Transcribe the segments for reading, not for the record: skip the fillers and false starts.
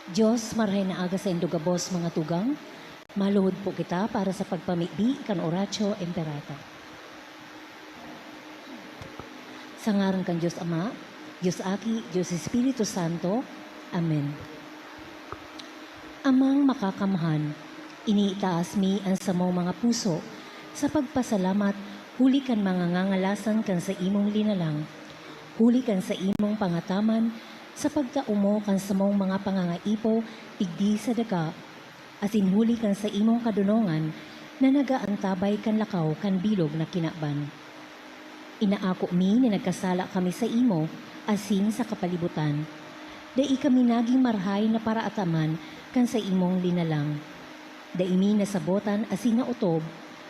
Diyos, marhay na aga sa indugabos mga tugang, maluhod po kita para sa pagpamibi kan Oratio Imperata. Sa ngaran kan Diyos Ama, Diyos Aki, Diyos Espiritu Santo. Amen. Amang makakamhan, iniitaas mi ang samong mga puso sa pagpasalamat, huli kan mga ngangalasan kan sa imong linalang, huli kan sa imong pangataman, sa pagkaumo kan samong mga pangangaipo, igdi sa daga, asin huli kan sa imong kadunongan, na nagaantabay kan lakaw kan bilog na kinaban. Inaako mi na nagkasala kami sa imo, asin sa kapalibutan. Dai kami naging marhay na paraataman kan sa imong linalang. Dai mi nasabotan asin na utob,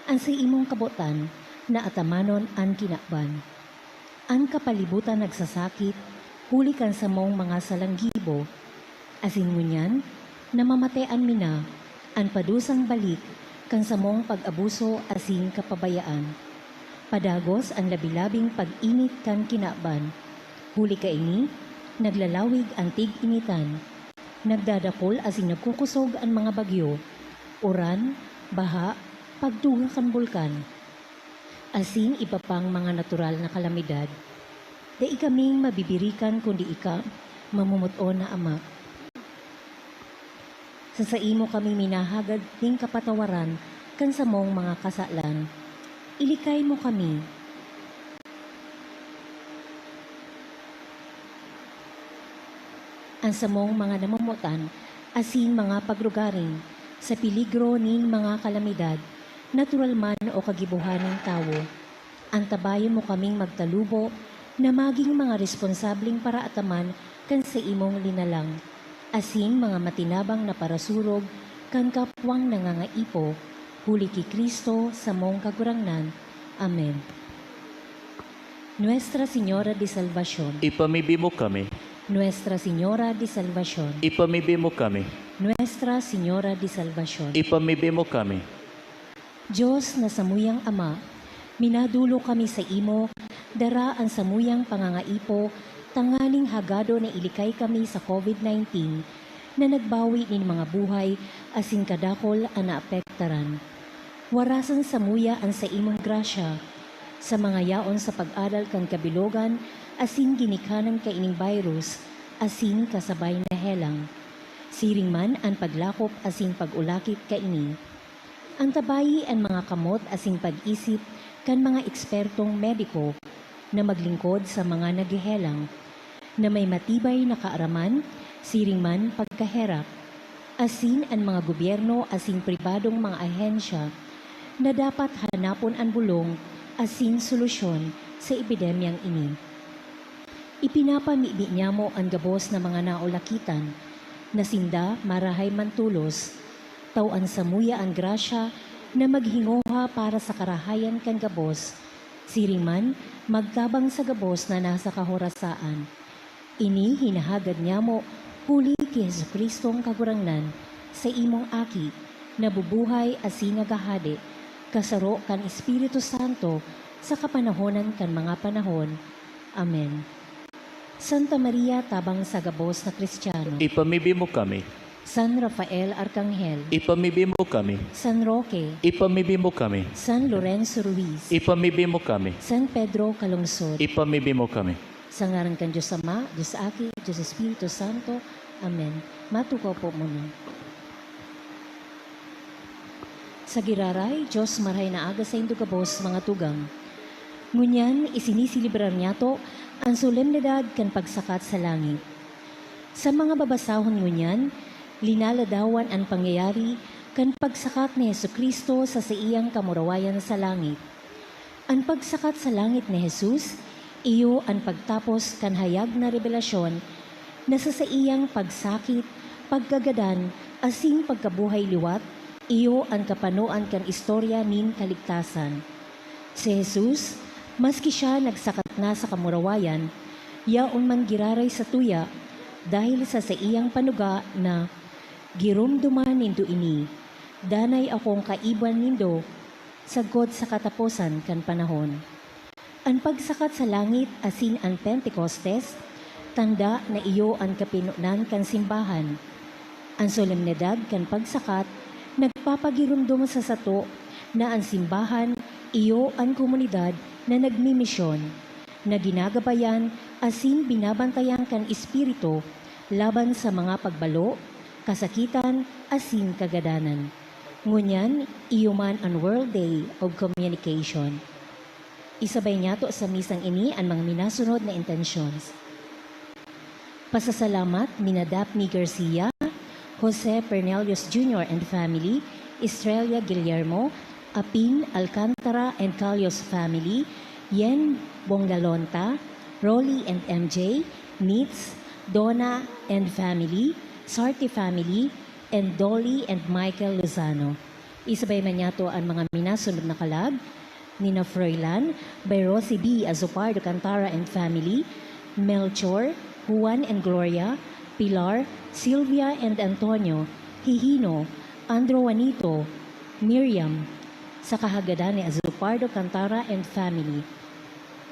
ang sa imong kabotan, na atamanon ang kinaban. Ang kapalibutan nagsasakit, huli kan sa mong mga salanggibo, asin ngunyan, namamatean mi na, ang padusang balik, kan sa mong pag-abuso asin kapabayaan. Padagos ang labilabing pag-init kan kinaban, huli ka ini, naglalawig ang tig-initan, nagdadakol asin nagkukusog ang mga bagyo, uran, baha, pagduga kan bulkan, asin iba pang mga natural na kalamidad. Dai kaming mabibirikan kundi ika, mamumuton na Ama. Sa imo kami minahagad ting kapatawaran kan sa mong mga kasalan. Ilikay mo kami. Ang samong mga namumutan, asin mga pagrugaring, sa piligro ning mga kalamidad, natural man o kagibuhan ng tao, antabayan mo kaming magtalubo, na maging mga responsabling paraataman kan sa imong linalang, asin mga matinabang na parasurog kan kapwang nangangaipo, huli ki Kristo sa mong kagurangnan. Amen. Nuestra Señora de Salvación. Ipamibi mo kami. Nuestra Señora de Salvación. Ipamibi mo kami. Nuestra Señora de Salvación. Ipamibi mo kami. Diyos na samuyang Ama, minadulo kami sa imo, dara ang samuyang pangangaipo, tanganing hagado na ilikay kami sa COVID-19, na nagbawi nin mga buhay, asin kadakol ang naapektaran. Warasan samuya ang sa imong grasya, sa mga yaon sa pag-adal kang kabilogan, asin ginikanan ka ining virus, asin kasabay na helang. Siring man ang paglakop asin pag-ulakit ka ini. Ang tabayi ang mga kamot asin pag-isip kan mga ekspertong mediko na maglingkod sa mga naghihelang, na may matibay na kaaraman, siring man pagkaherap, asin ang mga gobyerno asin pribadong mga ahensya na dapat hanapon ang bulong asin solusyon sa epidemyang ini. Ipinapamibi niya mo ang gabos na mga naulakitan, na sinda marahay mantulos, tawan samuya ang grasya na maghingoha para sa karahayan kan gabos, siring man magtabang sa gabos na nasa kahorasaan. Ini hinahagad niya mo, huli ki Jesucristong kagurangnan, sa imong aki, na bubuhay asin nagahade, kasaro kan Espiritu Santo, sa kapanahonan kan mga panahon. Amen. Santa Maria, tabang sa gabos na Kristiyano. Ipamibi mo kami. San Rafael Arcangel. Ipamibi mo kami. San Roque. Ipamibi mo kami. San Lorenzo Ruiz. Ipamibi mo kami. San Pedro Calungsod. Ipamibi mo kami. Sa ngaran kan Diyos Ama, Diyos Aki, Diyos Espiritu Santo. Amen. Matukaw po muna. Sa giraray, Diyos marhay na aga sa indugabos mga tugang. Ngunyan, isinisilibrar niya to ang solemnidad kan pagsakat sa langit. Sa mga babasahon ngunyan, linaladawan ang pangyayari kan pagsakat ni Jesucristo sa iyang kamurawayan sa langit. Ang pagsakat sa langit ni Jesus, iyo ang pagtapos kan hayag na revelasyon na sa iyang pagsakit, paggagadan, asing pagkabuhay liwat, iyo ang kapanuan kan istorya nin kaligtasan. Si Jesus, maski siya nagsakat na sa kamurawayan, yaon man giraray sa tuya, dahil sa iyang panuga na girumduman nindo ini, danay akong kaiban nindo, sagod sa katapusan kan panahon. Ang pagsakat sa langit asin ang Pentecostes, tanda na iyo ang kapinunan kan simbahan, Ang solemnidad kan pagsakat, nagpapagirumdum sa sato na ang simbahan, iyo ang komunidad na nagmimisyon, na ginagabayan asin binabantayan kan espiritu laban sa mga pagbalo, kasakitan, asin kagadanan. Ngunyan, iyo man ang World Day of Communication. Isabay niya to sa misang ini ang mga minasunod na intentions. Pasasalamat ni Daphne Garcia, Jose Pernelius Jr. and family, Estrella Guillermo, Apin Alcantara and Calios family, Yen Bongalonta, Rolly and MJ, Nitz, Donna and family, Sarti family, and Dolly and Michael Lozano. Isabay man niya to ang mga minasunod na kalag, Nina Froilan, by Rosie B. Azopardo Cantara and family, Melchor, Juan and Gloria, Pilar, Sylvia and Antonio, Hihino, Andro Juanito, Miriam, sa kahagadan ni Azopardo Cantara and family.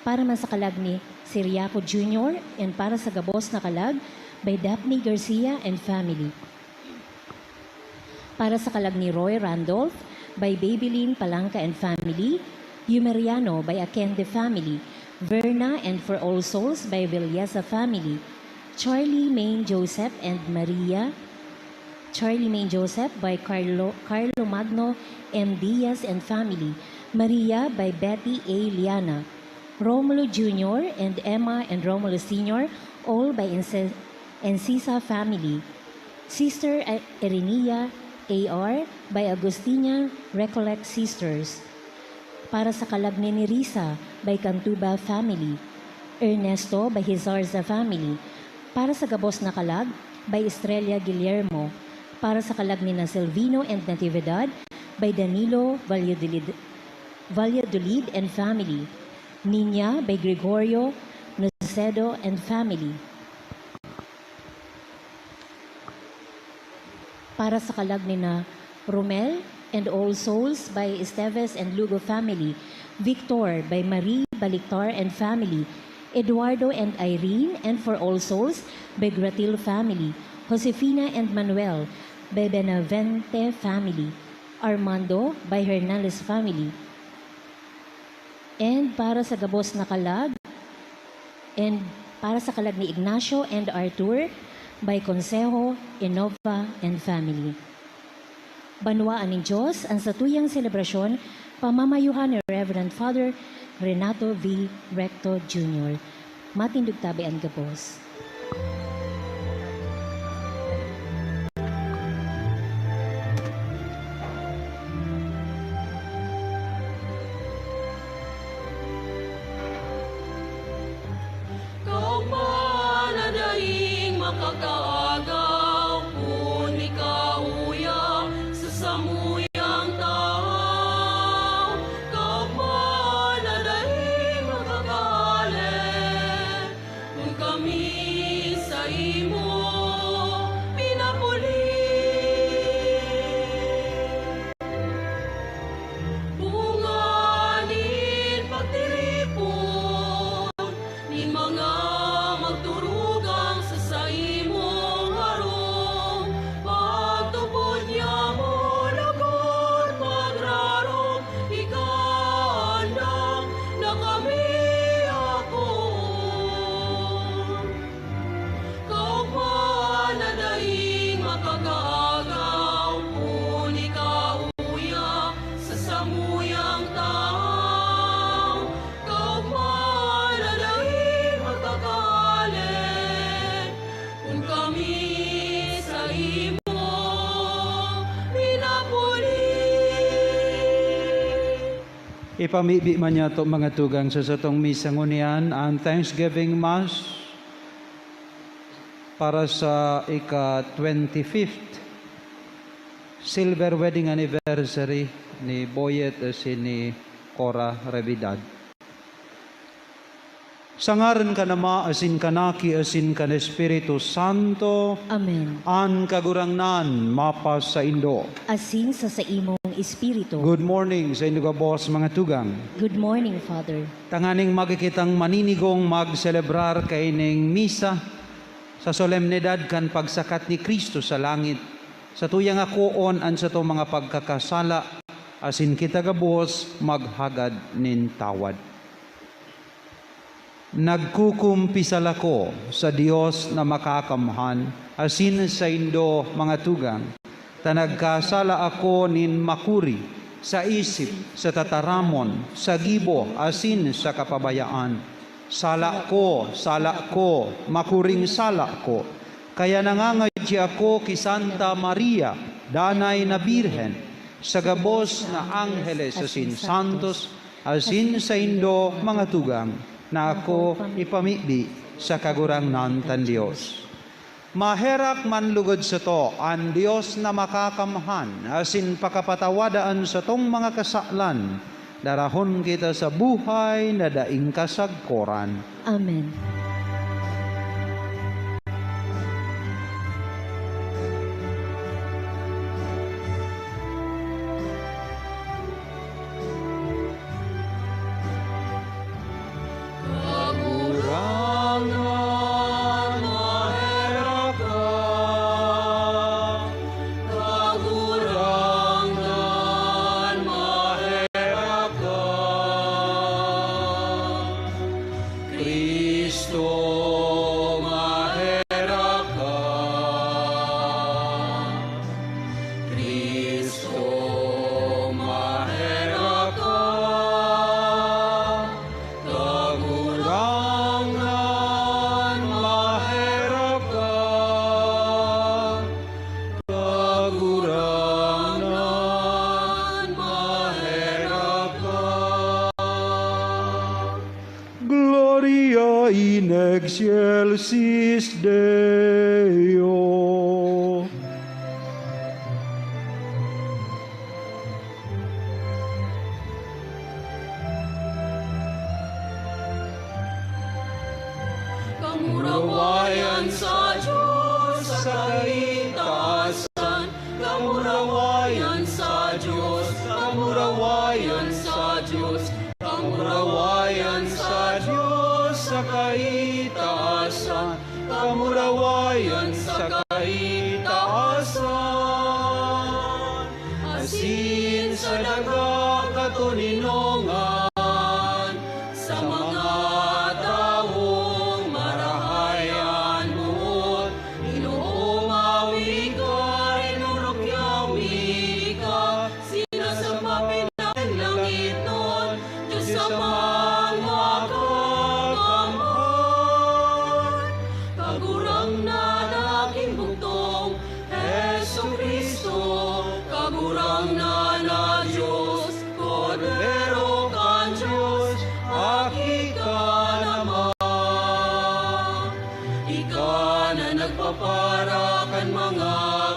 Para man sa kalag ni Siriaco Jr. and para sa gabos na kalag by Daphne Garcia and family. Para sa kalag ni Roy Randolph by Babylin Palanca and family, Yumeriano by Akende family, Verna and For All Souls by Villesa family, Charlie Main Joseph and Maria, Charlie Main Joseph by Carlo Magno M. Diaz and family, Maria by Betty A. Liana, Romulo Jr. and Emma and Romulo Sr., all by Encisa family, Sister Erenia A.R. by Agustina Recollect Sisters. Para sa kalag ni Risa by Cantuba family, Ernesto by Hizarza family. Para sa gabos na kalag by Estrella Guillermo. Para sa kalag ni Silvino and Natividad by Danilo Valladolid and family. Nina by Gregorio Nocedo and family. Para sa kalag ni Romel and All Souls by Esteves and Lugo family, Victor by Marie Balictar and family, Eduardo and Irene and For All Souls by Gratil family, Josefina and Manuel by Benavente family, Armando by Hernandez family. And para sa gabos na kalag, and para sa kalag ni Ignacio and Arthur by Consejo, Innova and family. Banwaan ng Diyos ang satuyang selebrasyon pamamayuhan ni Reverend Father Renato V. Recto Jr. Matindog tabi ang gabos. Kaumanadaing makakaagaw, kung ikauya sa samuyang tao. Kaumanadaing makakalit, kung kami sa imo pinapuli. Bunganin pagtiripon, ni mga magturugang sa imong harong. Pagtubod niya mo lagot magrarong, ikaandang na kami ako. Kaugma na daing makagagaw, kung ikauya sa samuyang tao. Kaugma na daing magkakalit, kung kami sa imo pinapuli. Ipamibi man niya to mga tugang sa satong misa ngunian ang Thanksgiving Mass para sa ika-25th Silver Wedding Anniversary ni Boyet at ni Cora Revidad. Sangaran ka nama asin kanaki asin kan Espiritu Santo, Amen. an kagurangnan mapas sa Indo. Asin sa imong espiritu. Good morning sa Indo ka boss mga tugang. Good morning, Father. Tanganing magkikitang maninigong magselebrar kay ning misa sa solemnidad kan pagsakat ni Kristo sa langit. Sa tuyang akoon an sa to mga pagkakasala, asin kita gabos maghagad nin tawad. Nagkukumpisal ako sa Dios na makakamhan, asin sa indo mga tugang, tanagkasala ako nin makuri, sa isip, sa tataramon, sa gibo, asin sa kapabayaan. Sala ko, makuring sala ko. Kaya nangangadya ako ki Santa Maria, danay na Birhen, sa gabos na angheles asin santos, asin sa indo mga tugang, na ako ipamibi sa kagurangnan tan Dios. Maherak man lugod sa to, ang Dios na makakamhan, asin pakapatawadaan sa tong mga kasalan, darahon kita sa buhay na daing kasagkoran. Amen. Kagurangan, maherak ka. Kagurangan, maherak ka. Kristo, maherak ka. Kristo, maherak ka. Kagurangan, maherak ka. Kagurangan, maherak ka. Gloria in excelsis Deo. Kamurawayan sa Diyos sa kaitaasan. Kamurawayan sa Diyos. Kamurawayan sa Diyos. Kamurawayan sa Diyos sa kaitaasan. Kamurawayan sa kaitaasan. Asin sa daga katuninongan sa mga taong marahayan mo. Inoong awi ka, inurokyawi ka, sinasambapin ng langit nun, Diyos amang makakamhan. Kagurang na aking bugtong, Heso Kristo, kagurang na Diyos, Kordero kan Diyos, aki ka naman. Ika na nagpapara kan mga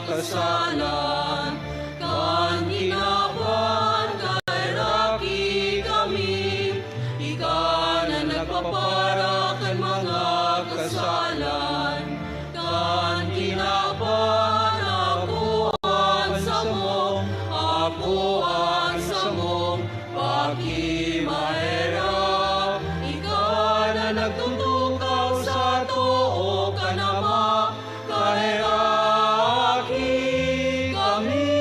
kasalan, kan ginapan kairaki kami. Ika na nagpapara kan mga kasalan, kan ginapan ako ang samong, ako ang samong pakimahera. Ika na nagtutukaw sa too ka nama, kahiraki kami.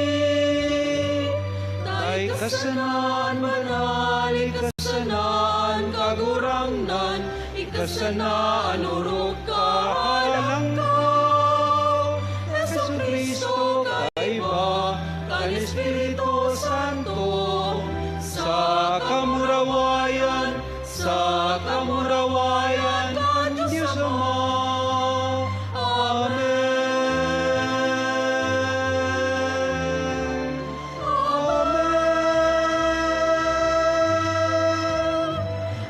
Tay kasanaan banal, ikasanaan kagurangnan, ikasanaan urok kahalangkaw. Yesu Kristo kaiba, kan Espiritu Santo, sa kamurawayan, kan Diyos Ama. Amen. Amen.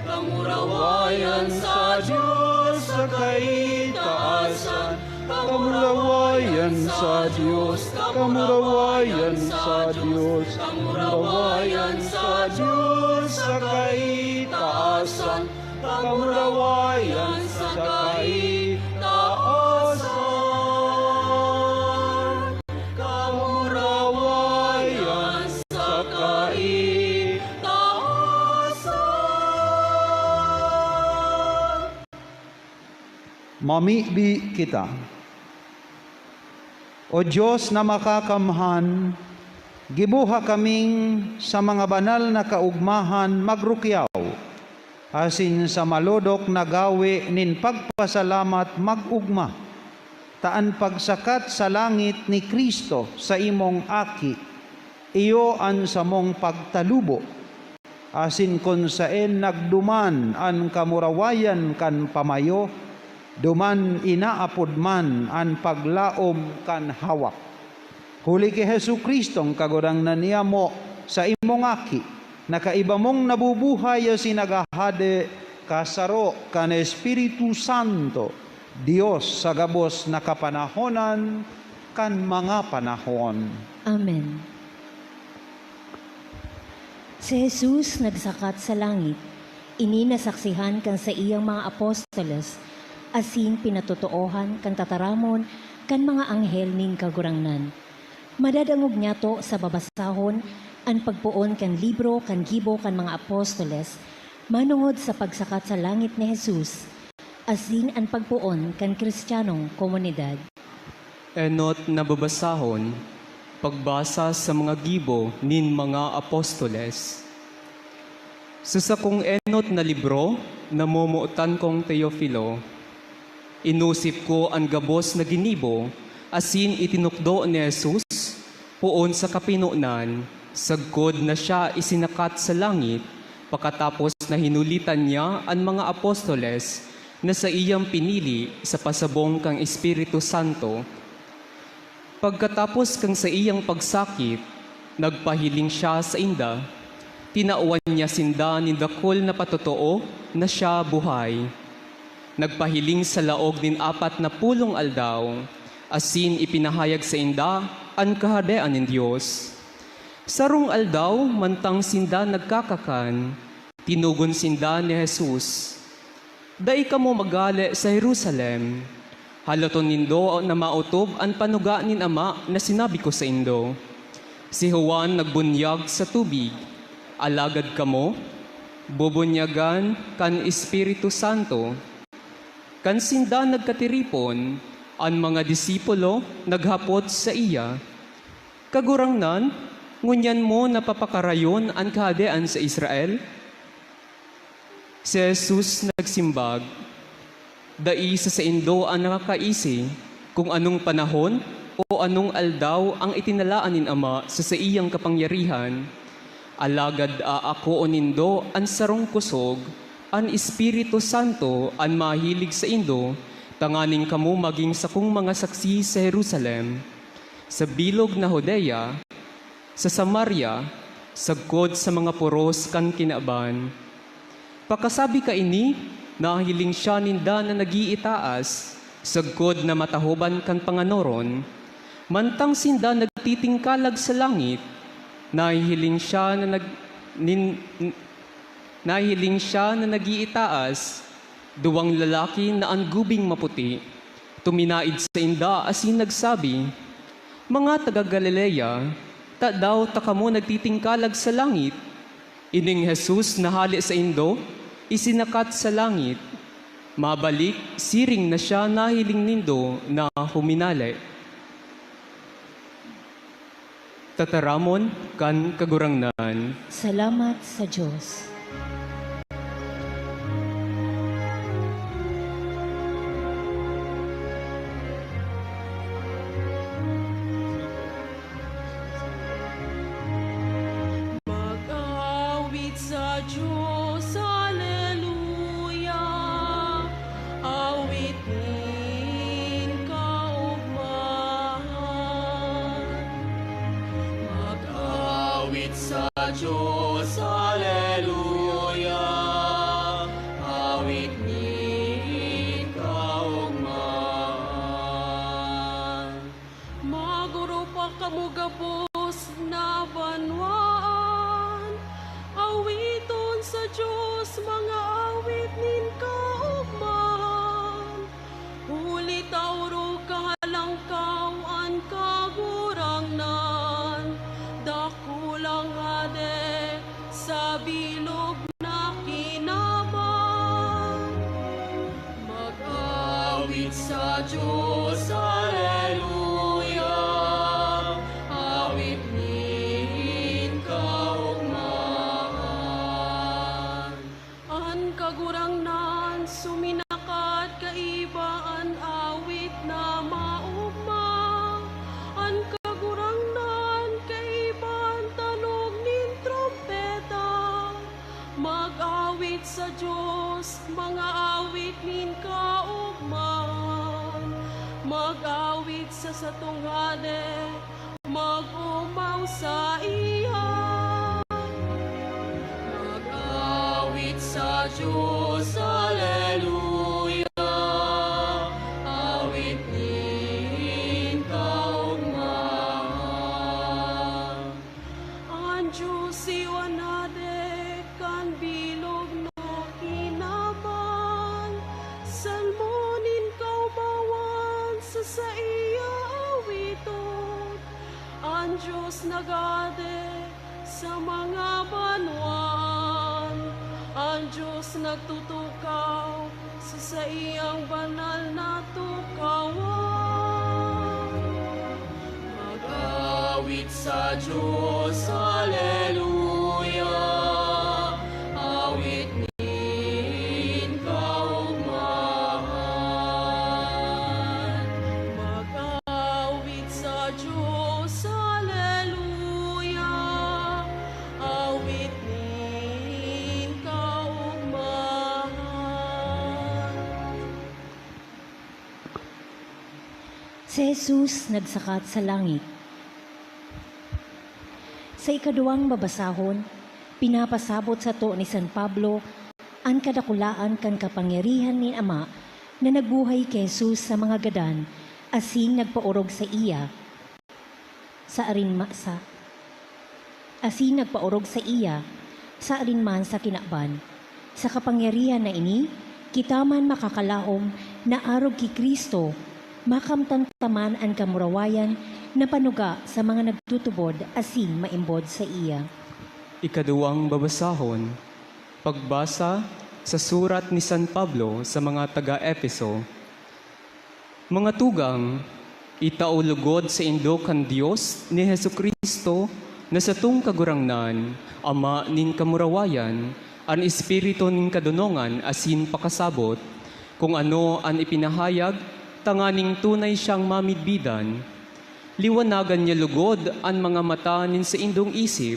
Kamurawayan sa Diyos sa kaitaasan. Kamurawayan sa Diyos. Kamurawayan sa Diyos. Kamurawayan sa Diyos sa kaitaasan. Kamurawayan sa kaitaasan. Kamurawayan sa kaitaasan. Mamibi kita. O Diyos na makakamhan, gibuha kaming sa mga banal na kaugmahan magrukyaw, asin sa malodok na gawi nin pagpasalamat magugma, taan pagsakat sa langit ni Kristo sa imong aki, iyo an samong pagtalubo, asin kon saen nagduman an kamurawayan kan pamayo, duman inaapod man an paglaom kan hawak. Huli kay Hesu Kristong kagurangnan niya mo sa imong aki, nakaiba mong nabubuhay sinagahade kasaro kan Espiritu Santo, Dios sa gabos na kapanahonan kan mga panahon. Amen. Si Jesus nagsakat sa langit, ini nasaksihan kan sa iyang mga apostoles, asin pinatotoohan kan tataramon kan mga anghel ning kagurangnan. Madadangog niya to sa babasahon ang pagpuon kan libro kan gibo kan mga apostoles, manungod sa pagsakat sa langit ni Jesus, asin ang pagpuon kan kristyanong komunidad. Enot na babasahon, pagbasa sa mga gibo nin mga apostoles. Sa sakong enot na libro, namumuutan kong Teofilo, inusip ko ang gabos na ginibo, asin itinukdo ni Jesus, puon sa kapinunan, sagkod na siya isinakat sa langit, pagkatapos na hinulitan niya ang mga apostoles na sa iyang pinili sa pasabong kang Espiritu Santo. Pagkatapos kang sa iyang pagsakit, nagpahiling siya sa inda, tinauan niya sinda ni dakol na patotoo na siya buhay. Nagpahiling sa laog nin 40 aldaw, asin ipinahayag sa inda ang kahadean ng Diyos. Sarong aldaw, mantang sinda nagkakakan, tinugon sinda ni Jesus, "Dai kamo magali sa Jerusalem, halaton nindo na mautob ang panuga nin Ama na sinabi ko sa indo. Si Juan nagbunyag sa tubig, alagad kamo, bubunyagan kan Espiritu Santo." Kan sinda nagkatiripon, ang mga disipulo naghapot sa iya, "Kagurangnan, ngunyan mo napapakarayon ang kahadean sa Israel?" Si Jesus nagsimbag, "Dai sa indo ang nakakaisi kung anong panahon o anong aldaw ang itinalaan nin Ama sa iyang kapangyarihan. Alagad ako o nindo ang sarong kusog, ang Espiritu Santo ang mahilig sa indo, tanganing kamo maging sakong mga saksi sa Jerusalem, sa bilog na Judea, sa Samaria, sagkod sa mga puros kan kinaaban." Pakasabi ka ini, nahiling siya ninda na nagiitaas, sagkod na matahoban kan panganoron, mantang sinda nagtitingkalag sa langit, nahiling siya na nagiitaas, duwang lalaki na ang gubing maputi, tuminaid sa inda asin nagsabi, "Mga taga-Galilea, ta daw kamo nagtitingkalag sa langit? Ining Jesus na hali sa indo, isinakat sa langit. Mabalik, siring na siya nahiling nindo na huminali." Tataramon kan kagurangnan. Salamat sa Diyos. Mag-awit sa Diyos, Alleluia. Awitin kaugmahan. Mag-awit sa Diyos, Alleluia. Awitin kaugmahan. Maguro pa kamo gabos na banwaan, awiton sa Diyos mga awit nin kaugmahan. Huli tauro kahalangkaw ang kagurangnan, dakulang ade sa bilog na kinaban. Mag-awit sa Diyos, Alleluia. Mag-awit sa Diyos, mga awit nin kaugman. Mag-awit sa satunghade, mag-umaw sa iya. Mag-awit sa Diyos, Alleluia. Awit nin kaugman. Ang Diyos iwanade kan bilog no kinaman. Salmonin kaumawan sa iya awiton. Ang Diyos nagade sa mga banwan. Ang Diyos nagtutukaw sa iyang banal na tukawan. Mag-awit sa Diyos, Alleluia. Awit nin kaugmahan. Mag-awit sa Diyos, Alleluia. Awit nin kaugmahan. Si Jesus nagsakat sa langit. Sa ikaduwang babasahon, pinapasabot sa to ni San Pablo ang kadakulaan kan kapangyarihan ni Ama na nagbuhay kay Jesus sa mga gadan asing nagpaurog sa iya sa arinman sa kinaban. Sa kapangyarihan na ini, kita man makakalaom na arog ki Kristo, makamtantaman ang kamurawayan na panuga sa mga nagtutubod asing maimbod sa iya. Ikaduwang babasahon, pagbasa sa surat ni San Pablo sa mga taga-Efeso. Mga tugang, itaulugod sa indo kan Dios ni Jesucristo na sa tung kagurangnan, Ama nin kamurawayan, an Espiritu nin kadunongan asin pakasabot, kung ano an ipinahayag, tanganing tunay siyang mamidbidan. Liwanagan niya lugod ang mga mata nin sa indong isip,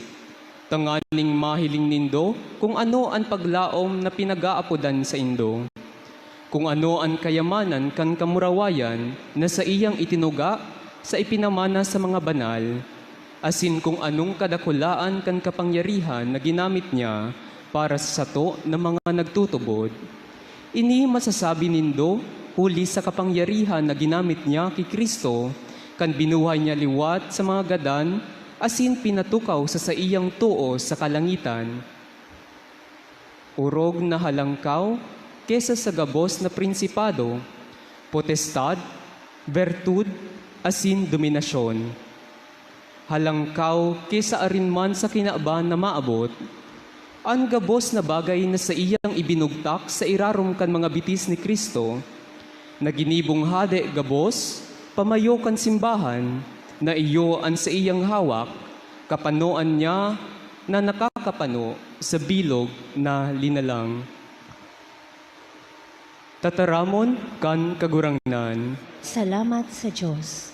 tanganing mahiling nindo kung ano ang paglaom na pinag-aapodan sa indo. Kung ano ang kayamanan kan kamurawayan na sa iyang itinuga sa ipinamana sa mga banal, asin kung anong kadakulaan kan kapangyarihan na ginamit niya para sa sato ng mga nagtutubod. Ini masasabi nindo huli sa kapangyarihan na ginamit niya kay Kristo, kan binuhay niya liwat sa mga gadan, asin pinatukaw sa iyang tuo sa kalangitan. Urog na halangkaw, kesa sa gabos na prinsipado, potestad, bertud, asin dominasyon. Halangkaw, kesa arinman sa kinaaban na maabot, ang gabos na bagay na sa iyang ibinugtak sa irarom kan mga bitis ni Kristo, na ginibong hade gabos, pamayo kan simbahan, na iyo ang sa iyang hawak, kapanoan niya na nakakapano sa bilog na linalang. Tataramon kan kagurangnan. Salamat sa Diyos.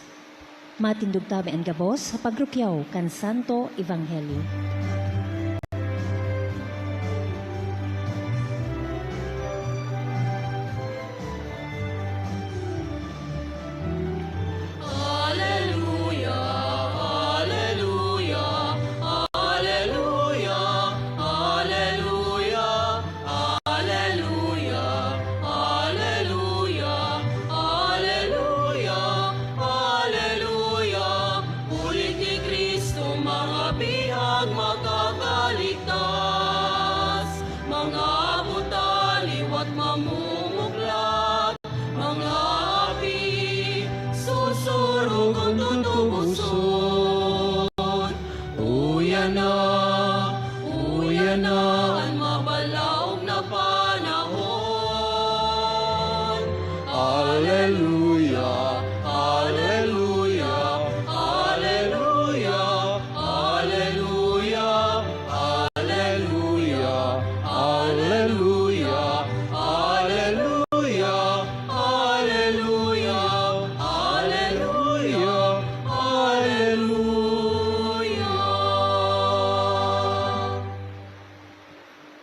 Matindog tabi ang gabos sa pagrukyaw kan Santo Ebanghelyo. Alleluia, Alleluia, Alleluia, Alleluia, Alleluia, Alleluia, Alleluia, Alleluia. Ulit ni Kristo mga bihag maka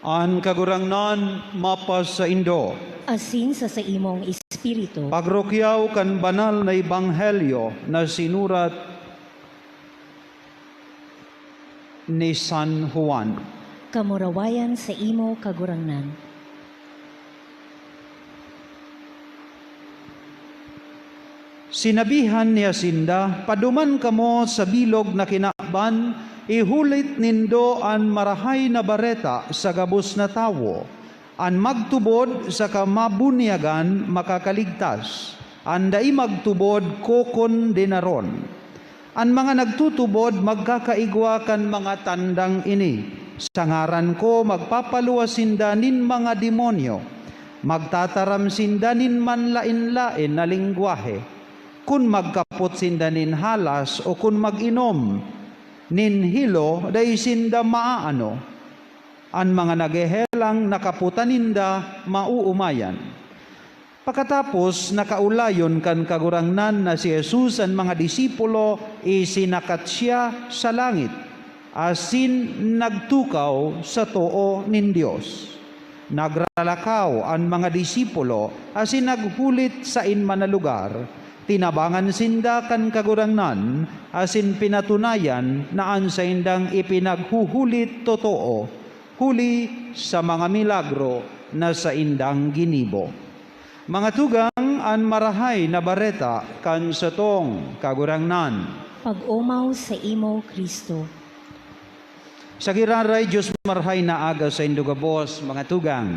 An kagurangnan mapas sa Indo. Asin sa imong espiritu. Pagrokyaw kan banal na ebanghelyo na sinurat ni San Juan. Kamurawayan sa imo kagurangnan. Sinabihan ni Jacinda, paduman kamo sa bilog na kinakban, ihulit nindo an marahay na bareta sa gabos na tawo. An magtubod sa kamabunyagan makakaligtas. An dai magtubod kokon dinaron. An mga nagtutubod magkakaigwa kan mga tandang ini. Sa ngaran ko magpapaluwas sindanin mga demonyo. Magtataram sindanin man lain-lain na lingwahe. Kun magkapot sindanin halas o kun mag-inom nin hilo day sinda maaano. An mga nagehelang nakaputaninda mauumayan. Pagkatapos nakaulayon kan kagurangnan na si Jesus ang mga disipulo isinakat siya sa langit asin nagtukaw sa too nin Dios. Nagralakaw ang mga disipulo asin naghulit sa inman na lugar. Tinabangan sinda kan kagurangnan asin pinatunayan na an sa indang ipinaghuhulit totoo huli sa mga milagro na sa indang ginibo. Mga tugang an marahay na bareta kan sa tong kagurangnan. Pag-umaw sa imo Kristo. Sa giraray Diyos marahay na aga sa indugabos, mga tugang.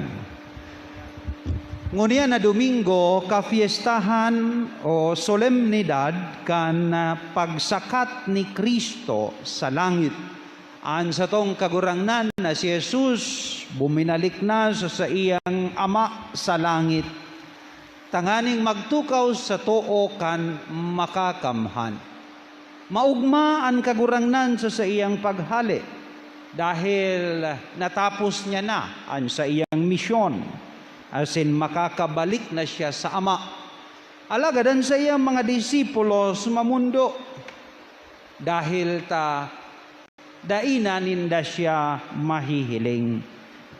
Ngunya na Domingo, kafiestahan o solemnidad kan pagsakat ni Kristo sa langit. An sa tong kagurangnan na si Jesus buminalik na sa iyang ama sa langit. Tanganing magtukaw sa too kan makakamhan. Maugma ang kagurangnan sa iyang paghali dahil natapos niya na an sa iyang misyon. Asin makakabalik na siya sa ama. Alagadan sa iyang mga disipulo sumamundo dahil dainan ninda siya mahihiling.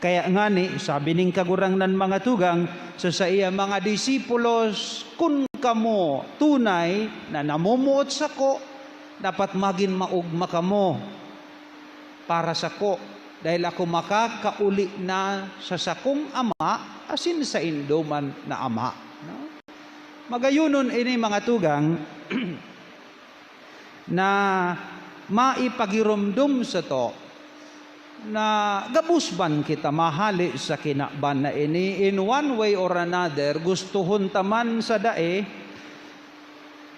Kaya nga ni, sabi ning kagurangnan mga tugang, sa iyang mga disipulos, kun kamo tunay na namumuot sa ko, dapat maging maugma kamo para sa ko. Dahil ako makakauli na sa sakong ama, asin sa indoman na ama. No? Magayunon ini mga tugang na maipagirumdum sa to na gabusban kita mahali sa kinakban na ini in one way or another gustuhon taman sa dae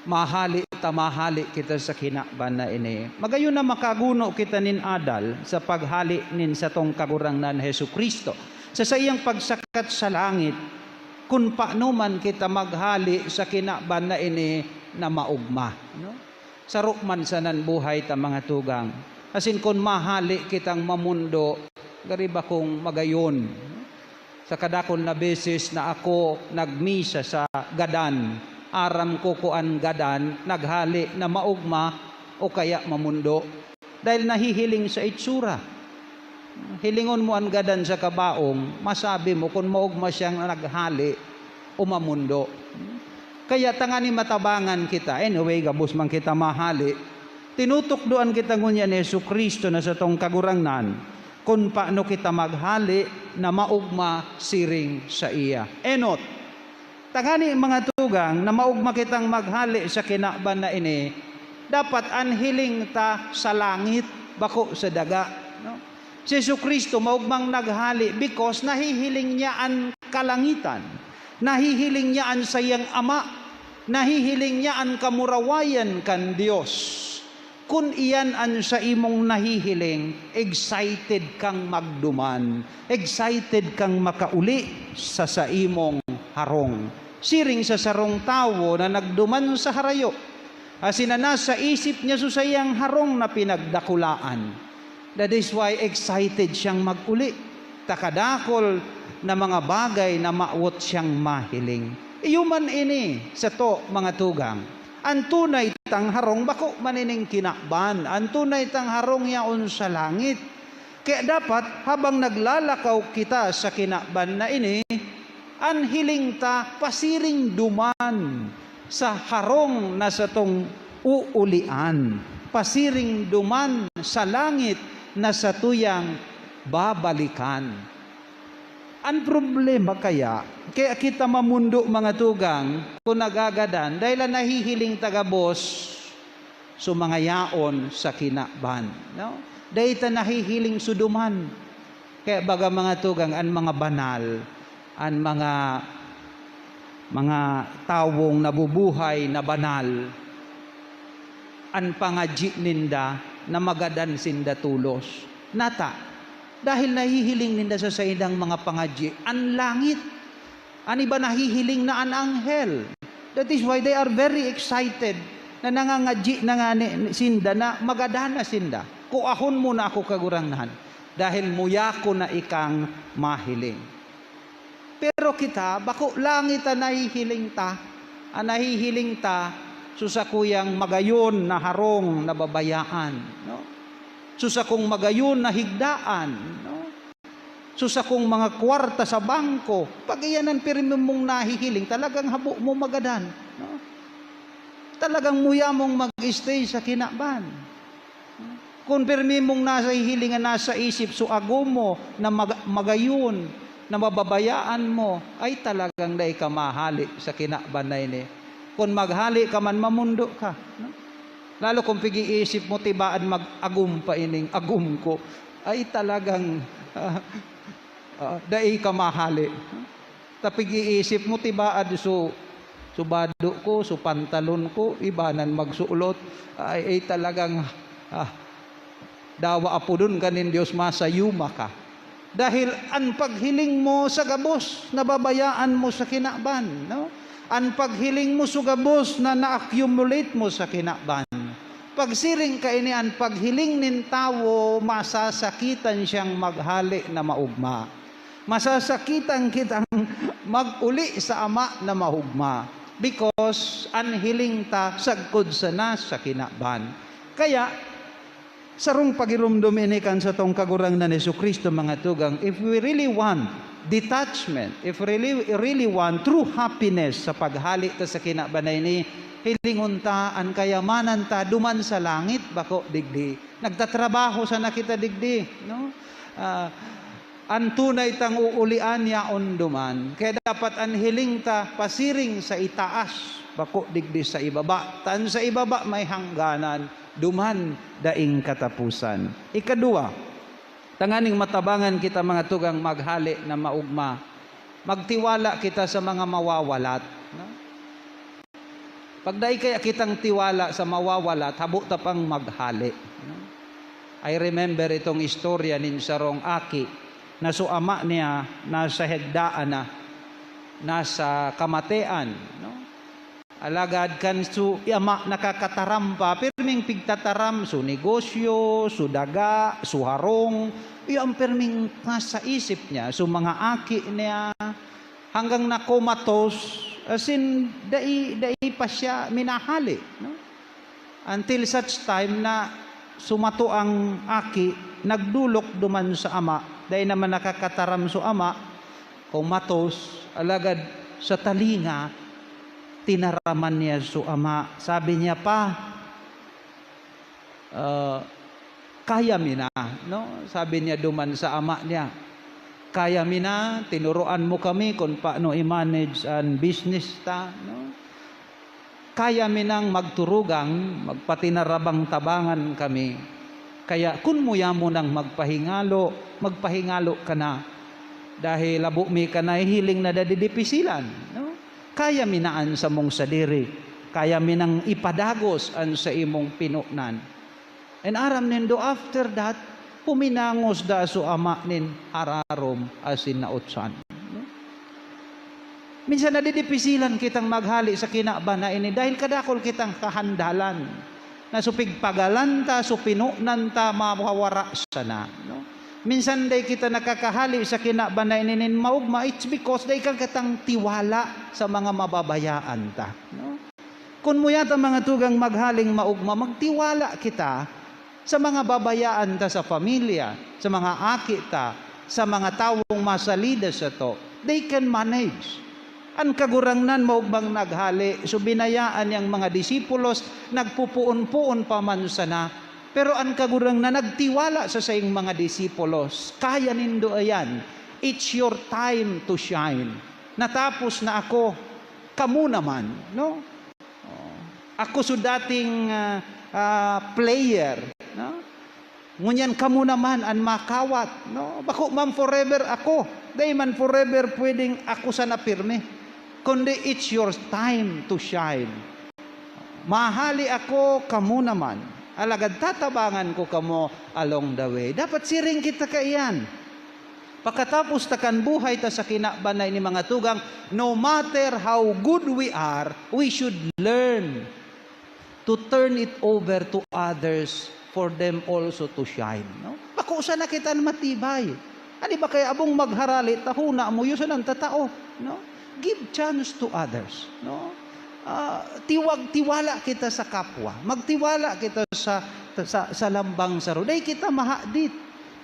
mahali kita sa kinakban na ini. Magayon na makaguno kita nin adal sa paghali nin sa tong kagurangnan Hesu Kristo. Sa iyang pagsakat sa langit, kung paano man kita maghali sa kinakban na ini na maugma. No? Sarok man sa nanbuhay ta mga tugang. Asin kung mahali kitang mamundo, gariba kong magayon. Sa kadakon na beses na ako nagmisa sa gadan, aram ko kuan gadan, naghali na maugma o kaya mamundo. Dahil nahihiling sa itsura. Hilingon mo ang gadan sa kabaong, masabi mo kung maugma siyang naghali o mamundo. Kaya tangani matabangan kita. Anyway, gabos man kita mahali. Tinutukdoan kita ngunya ni Yesu Kristo na sa tong kagurangnan kung paano kita maghali na maugma siring sa iya. Enot, tangani mga tugang na maugma kitang maghali sa kinakban na ini, dapat anhiling ta sa langit bako sa daga. No? Si Yesu Kristo maugmang naghali because nahihiling niya ang kalangitan. Nahihiling niya ang sayang ama. Nahihiling niya ang kamurawayan kan Dios. Kung iyan ang sa imong nahihiling, excited kang magduman. Excited kang makauli sa imong harong. Siring sa sarong tawo na nagduman sa harayo. Asin na nasa isip niya sa sayang harong na pinagdakulaan. That is why excited siyang mag-uli. Takadakol na mga bagay na maawot siyang mahiling. Iyuman ini sa to mga tugang. Ang tunay tang harong bako manining kinakban. Ang tunay tang harong yaon sa langit. Kaya dapat habang naglalakaw kita sa kinaban na ini, anhiling ta pasiring duman sa harong na sa tong uulian. Pasiring duman sa langit na sa tuyang babalikan. Ang problema kaya kita mamundo mga tugang kung nagagadan dahil nahihiling tagabos so mga yaon sa kinaban. No? Dahil ta nahihiling suduman. Kaya baga mga tugang ang mga banal, ang mga tawong nabubuhay na banal, ang pangaji ninda na magadan sinda tulos. Nata, dahil nahihiling ninda sa saidang mga pangaji, ang langit. Ani ba nahihiling na ang anghel? That is why they are very excited na nangangaji na nga sinda na magadana sinda. Kuahon mo na ako kagurangnan dahil muya ko na ikang mahiling. Pero kita, bako langit ang nahihiling ta. Ang nahihiling ta, susakuyang magayon na harong na babayaan. No? Susakong magayon na higdaan. No? Susakong mga kwarta sa bangko. Pag iyan ang pirmi mong nahihiling, talagang habo mo magadan. No? Talagang muya mong mag-stay sa kinaban. Kung pirmi mong nasa hihilingan, nasa isip, so agom mo na magayon, na mababayaan mo, ay talagang day ka mahali sa kinaban na ini. Kung maghali ka man, mamundo ka. No? Lalo kung pag-iisip mo, tibaan mag-agum pa ining agum ko, ay talagang day ka mahali. Tapig-iisip mo, tibaan so bado ko, so pantalon ko, ibanan magsuulot, ay talagang dawa apo dun kanin Diyos masayuma ka. Dahil ang paghiling mo sa gabos, nababayaan mo sa kinaban. No? Ang paghiling mo sa gabos na na-accumulate mo sa kinaban. Pagsiring ka ini, ang paghiling nin tao, masasakitan siyang maghali na maugma. Masasakitan kitang mag-uli sa ama na mahugma. Because ang hiling ta sagkod sana sa kinaban. Kaya, sarong pagirumdum inikan sa tong kagurangnan ni Jesucristo mga tugang, if we really want detachment, if we really want true happiness sa paghali ta sa kinabanay ni, hilingon ta ang kayamanan ta duman sa langit bako digdi. Nagtatrabaho sa nakita digdi, no? Ang tunay tang uulian yaon duman. Kaya dapat ang hiling ta pasiring sa itaas bako digdi sa ibaba. Tan sa ibaba may hangganan, duman daing katapusan. Ikadua, tanganing matabangan kita mga tugang maghali na maugma. Magtiwala kita sa mga mawawalat. No? Pagday kaya kitang tiwala sa mawawalat, habo ta pang maghali. No? I remember itong istorya nin sarong aki na so ama niya nasa hegdaan na, nasa kamatean. No? Alagad kan su ama nakakatarampa, pirming pigtataram su negosyo, su daga, su harong, iyang pirming nasa isip niya, su mga aki niya, hanggang nakomatos, asin dai pa siya minahali. No? Until such time na sumato ang aki, nagdulok duman sa ama, dahil naman nakakataram su ama, kumatos, alagad sa talinga, tinaraman niya su ama. Sabi niya pa, kaya mi na. No? Sabi niya duman sa ama niya, kaya mi na, tinuruan mo kami kung paano i-manage ang business ta. No? Kaya mi nang magturugang, magpatinarabang tabangan kami. Kaya kung muya mo nang magpahingalo ka na. Dahil labo mi ka na hiling na dadidipisilan. No? Kaya minaan sa mong sadiri, kaya minang ipadagos an sa imong pinunan. And aram nindo after that, puminangos da so ama nin hararom asin nautsan. No? Minsan nadidipisilan kitang maghali sa kinaban na ini dahil kadakol kitang kahandalan na supig pagalanta, supinunan ta mawawara sana. No? Minsan day kita nakakahali sa kinabanay ninin maugma, it's because day kang katang tiwala sa mga mababayaan ta. No? Kung mo yata mga tugang maghaling maugma, magtiwala kita Sa mga babayaan ta sa pamilya, sa mga aki ta, sa mga tawong masalida sa to, they can manage. Ang kagurangnan mo bang naghali, so binayaan yang mga disipulos, nagpupuon-puon pa man sana, pero ang kagurangnan nagtiwala sa sayong mga disipulos, kaya nindo ayan, it's your time to shine. Natapos na ako, kamu naman, no? Ako so dating player, no? Ngunyan kamu naman ang makawat, no? Bako man forever ako, day man forever pwedeng ako sa napirme. Kundi it's your time to shine. Mahali ako, kamu naman. Alagad tatabangan ko kamo along the way. Dapat siring kita kaiyan. Pagkatapos takan buhay ta sa kinabanay ni mga tugang, no matter how good we are, we should learn to turn it over to others for them also to shine. No? Bako sa nakita matibay. Ani ba kaya abong magharali, tahuna mo, yusan ang tatao. No? Give chance to others. No? Tiwala kita sa kapwa. Magtiwala kita sa lambang saro. Dahil kita mahadit.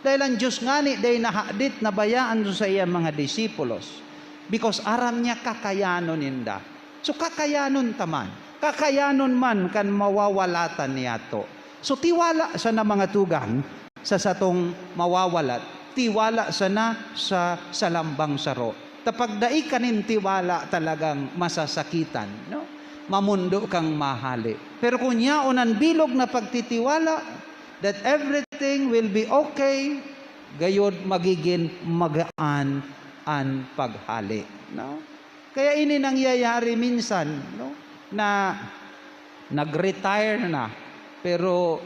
Dahil ang Diyos ngani, dahil nahadit, nabayaan sa iya mga disipulos. Because aram niya kakayanon ninda. So kakayanon taman. Kakayanon man kan mawawalatan niya to. So tiwala sa na mga tugang sa satong mawawalat. Tiwala sa na sa lambang saro. Tapag dai kanin tiwala talagang masasakitan, no? Mamundo kang mahali. Pero kung yaon ang bilog na pagtitiwala, that everything will be okay, gayod magiging magaan ang paghali, no? Kaya ini nangyayari minsan, no? Na nag-retire na, pero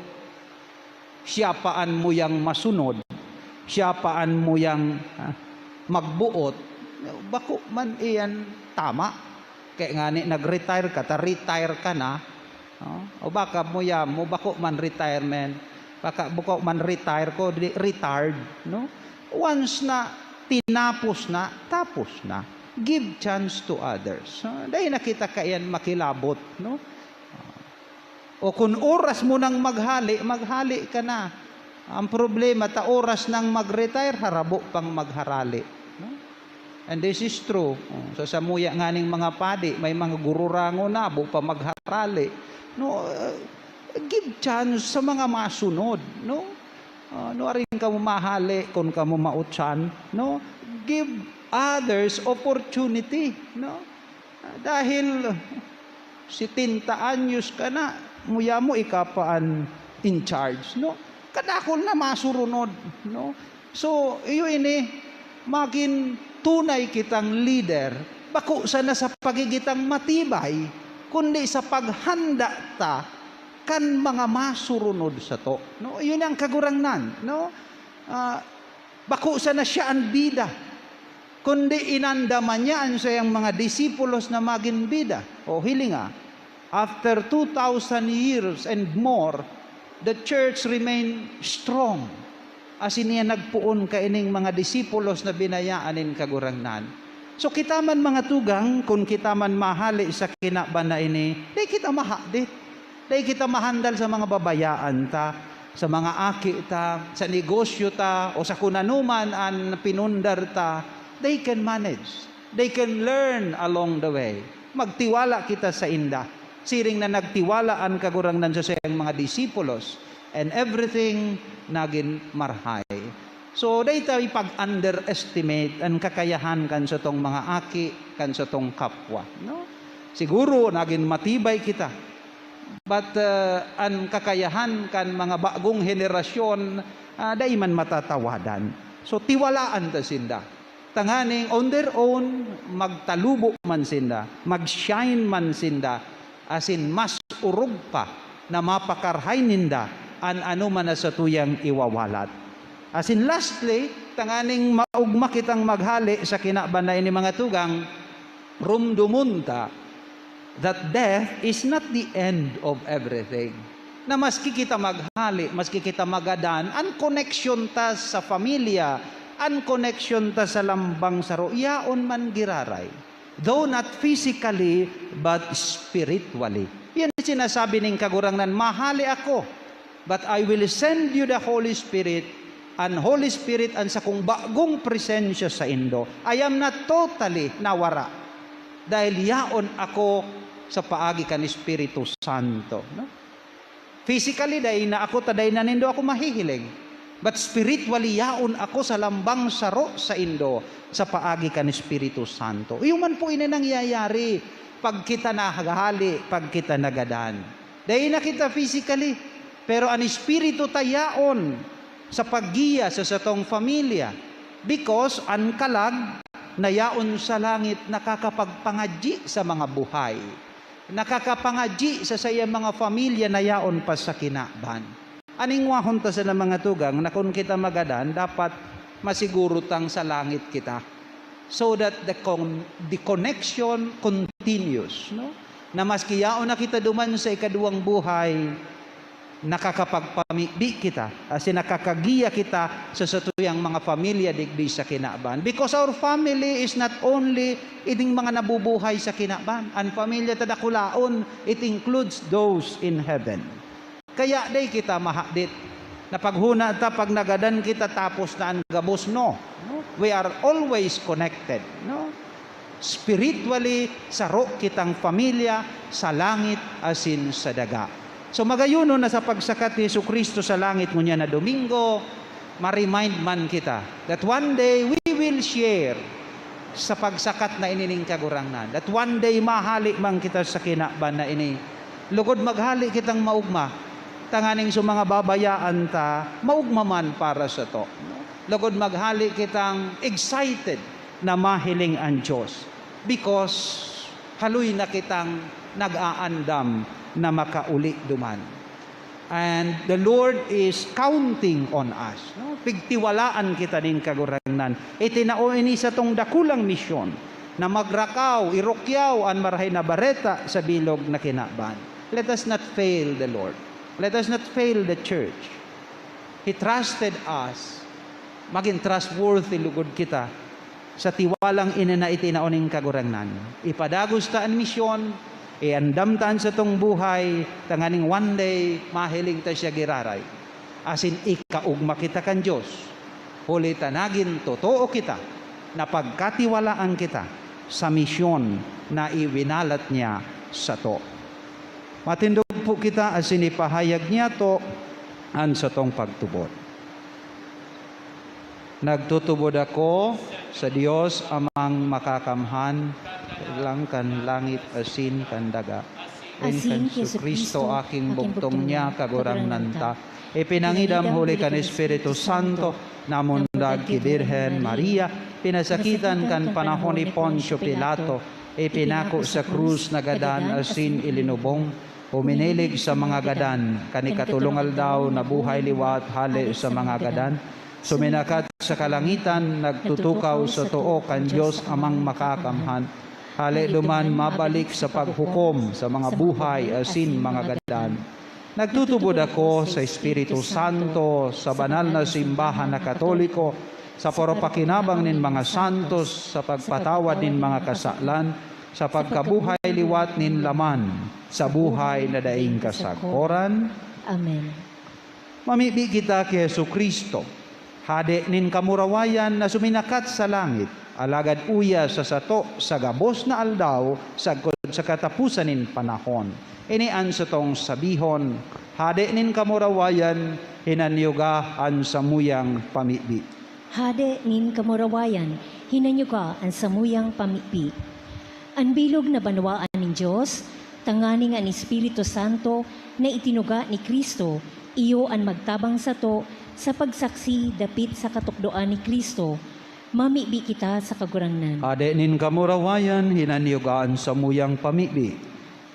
siya paan mo yang masunod, siya paan mo yang magbuot, bako man iyan tama. Kaya nga ni nag-retire ka, retire ka na. O baka mo yan, mo bako man retirement, baka bako man retire ko, retired. No? Once na tinapos na, tapos na. Give chance to others. Dahil nakita ka yan makilabot. No? O kung oras mo nang maghali ka na. Ang problema, ta oras nang mag-retire, harabo pang magharali. And this is true. So sa muya nganing mga padi, may mga gururango na, pa magharali. No, give chance sa mga masunod. No, no aring ka mahali kung ka mautsan. No, give others opportunity. No, dahil si 30 anyos ka na, muya mo ikapaan in charge. No, kadakol na masurunod. No, so iyo ini maging tunay kitang leader, bako sana sa pagigitang matibay, kundi sa paghanda ta kan mga masurunod sa to. No, yun ang kagurangnan. No, bako sana siya ang bida, kundi inandaman niya ang sayang mga disipulos na maging bida. O hilinga, after 2,000 years and more, the church remained strong. Asin niya nagpuon kaining mga disipulos na binayaanin kagurangnan. So kita man mga tugang, kung kita man mahali sa kinabana ini, di kita mahadit. Di kita mahandal sa mga babayaan ta, sa mga aki ta, sa negosyo ta, o sa kunanuman ang pinundar ta. They can manage. They can learn along the way. Magtiwala kita sa inda. Siring na nagtiwalaan kagurangnan sa sayang mga disipulos. And everything naging marhay. So, day tayo pag-underestimate ang kakayahan kan sa tong mga aki, kan sa tong kapwa. No? Siguro, naging matibay kita. But, ang kakayahan kan mga bagong henerasyon, day man matatawadan. So, tiwalaan ta sinda. Tanganing on their own, magtalubo man sinda, mag-shine man sinda, asin mas urog pa na mapakarhay ninda, ano man na sa tuyang iwawalat. As in lastly, tanganing maugma kitang maghali sa kinabanay ni mga tugang, rumdumunta that death is not the end of everything. Na maski kita maghali, maski kita magadan, ang connection ta sa familia, ang connection ta sa lambang saro, yaon man giraray. Though not physically, but spiritually. Yan sinasabi ng kagurangnan, mahali ako. But I will send you the Holy Spirit, and Holy Spirit ang sa kong bagong presensya sa indo. I am not totally nawara. Dahil yaon ako sa paagi kan Espiritu Santo. No? Physically, dahil na ako, taday na nindo ako mahihilig. But spiritually, yaon ako sa lambang saro sa indo, sa paagi kan Espiritu Santo. Yung man po ina nangyayari pag kita nahagahali, pag kita nagadan. Dahil na kita physically, pero ang Espiritu tayaon sa paggiya sa satong familia. Because ang kalag na yaon sa langit nakakapagpangadji sa mga buhay. Nakakapangadji sa sayang mga familia na yaon pa sa kinaban. Aning wahon ta sa mga tugang na kung kita magadan, dapat masiguro tang sa langit kita. So that the connection continues. No? Na maski yaon na kita duman sa ikaduwang buhay, nakakapagpamibi kita, as in nakakagiya kita sa satuyang mga pamilya digdi sa kinaban. Because our family is not only iting mga nabubuhay sa kinaban. Ang pamilya tadakulaon, it includes those in heaven. Kaya day kita mahadit, na paghuna ta pag nagadan kita tapos na ang gabos, no. We are always connected. No? Spiritually, saro kitang pamilya sa langit asin sa daga. So magayuno na sa pagsakat ni Jesucristo sa langit ngunya na Domingo, ma-remind man kita that one day we will share sa pagsakat na inining kagurangnan. That one day mahali man kita sa kinaban na ini. Lugod maghali kitang maugma, tanganing sa mga babayaan ta, maugma man para sa to. Lugod maghali kitang excited na mahiling ang Diyos. Because haloy na kitang nag-aandam na makauli duman. And the Lord is counting on us. No? Pigtiwalaan kita din kagurangnan. Itinao ini sa tong dakulang misyon na magrakaw, irokyaw ang marahay na bareta sa bilog na kinaban. Let us not fail the Lord. Let us not fail the church. He trusted us. Maging trustworthy lugod kita sa tiwalang ina na itinaoning kagurangnan. Ipadagos ta ang misyon, iandamtaan sa tong buhay, tanganing one day, mahiling ta siya giraray. Asin ikaugma kita kan Diyos. Huli tanagin, totoo kita, na pagkatiwalaan kita sa misyon na iwinalat niya sa to. Matindog po kita asin ipahayag niya to an sa tong pagtubod. Nagtutubod ako sa Diyos amang makakamhan, lang kan langit asin kan daga. Asin Kan Kristo aking bugtong niya kagurangnan ta. Ipinangidam huli kan Espiritu Santo namundag ki Birhen Maria. Pinasakitan kan panahon ni Poncio Pilato. Ipinako sa krus na gadan asin ilinubong. Uminilig sa mga gadan. Kanikatulungal daw na buhay liwat hali sa mga gadan. Suminakat sa kalangitan, nagtutukaw sa tuo kan Diyos amang makakamhan. Hali duman mabalik sa paghukom sa mga buhay asin mga gadan. Nagtutubod ako sa Espiritu Santo, sa banal na simbahan na Katoliko, sa poropakinabang nin mga santos, sa pagpatawad nin mga kasalan, sa pagkabuhay liwat nin laman, sa buhay na daing kasagoran. Amen. Mamibi kita kay Jesucristo, hade nin kamurawayan na suminakat sa langit, alagad uya sa sato sa gabos na aldaw sagkod sa katapusan nin panahon. Inian sa tong sabihon, hade nin kamurawayan, hinanyuga an samuyang pamibi. Hade nin kamurawayan, hinanyuga ang samuyang pamipi. Ang bilog na banwaan ng Diyos, tanganing ang Espiritu Santo na itinuga ni Kristo, iyo ang magtabang sa to sa pagsaksi dapit sa katukdoan ni Kristo, mamibi kita sa kagurangnan. Hade nin kamurawayan, hinanyugaan samuyang pamibi.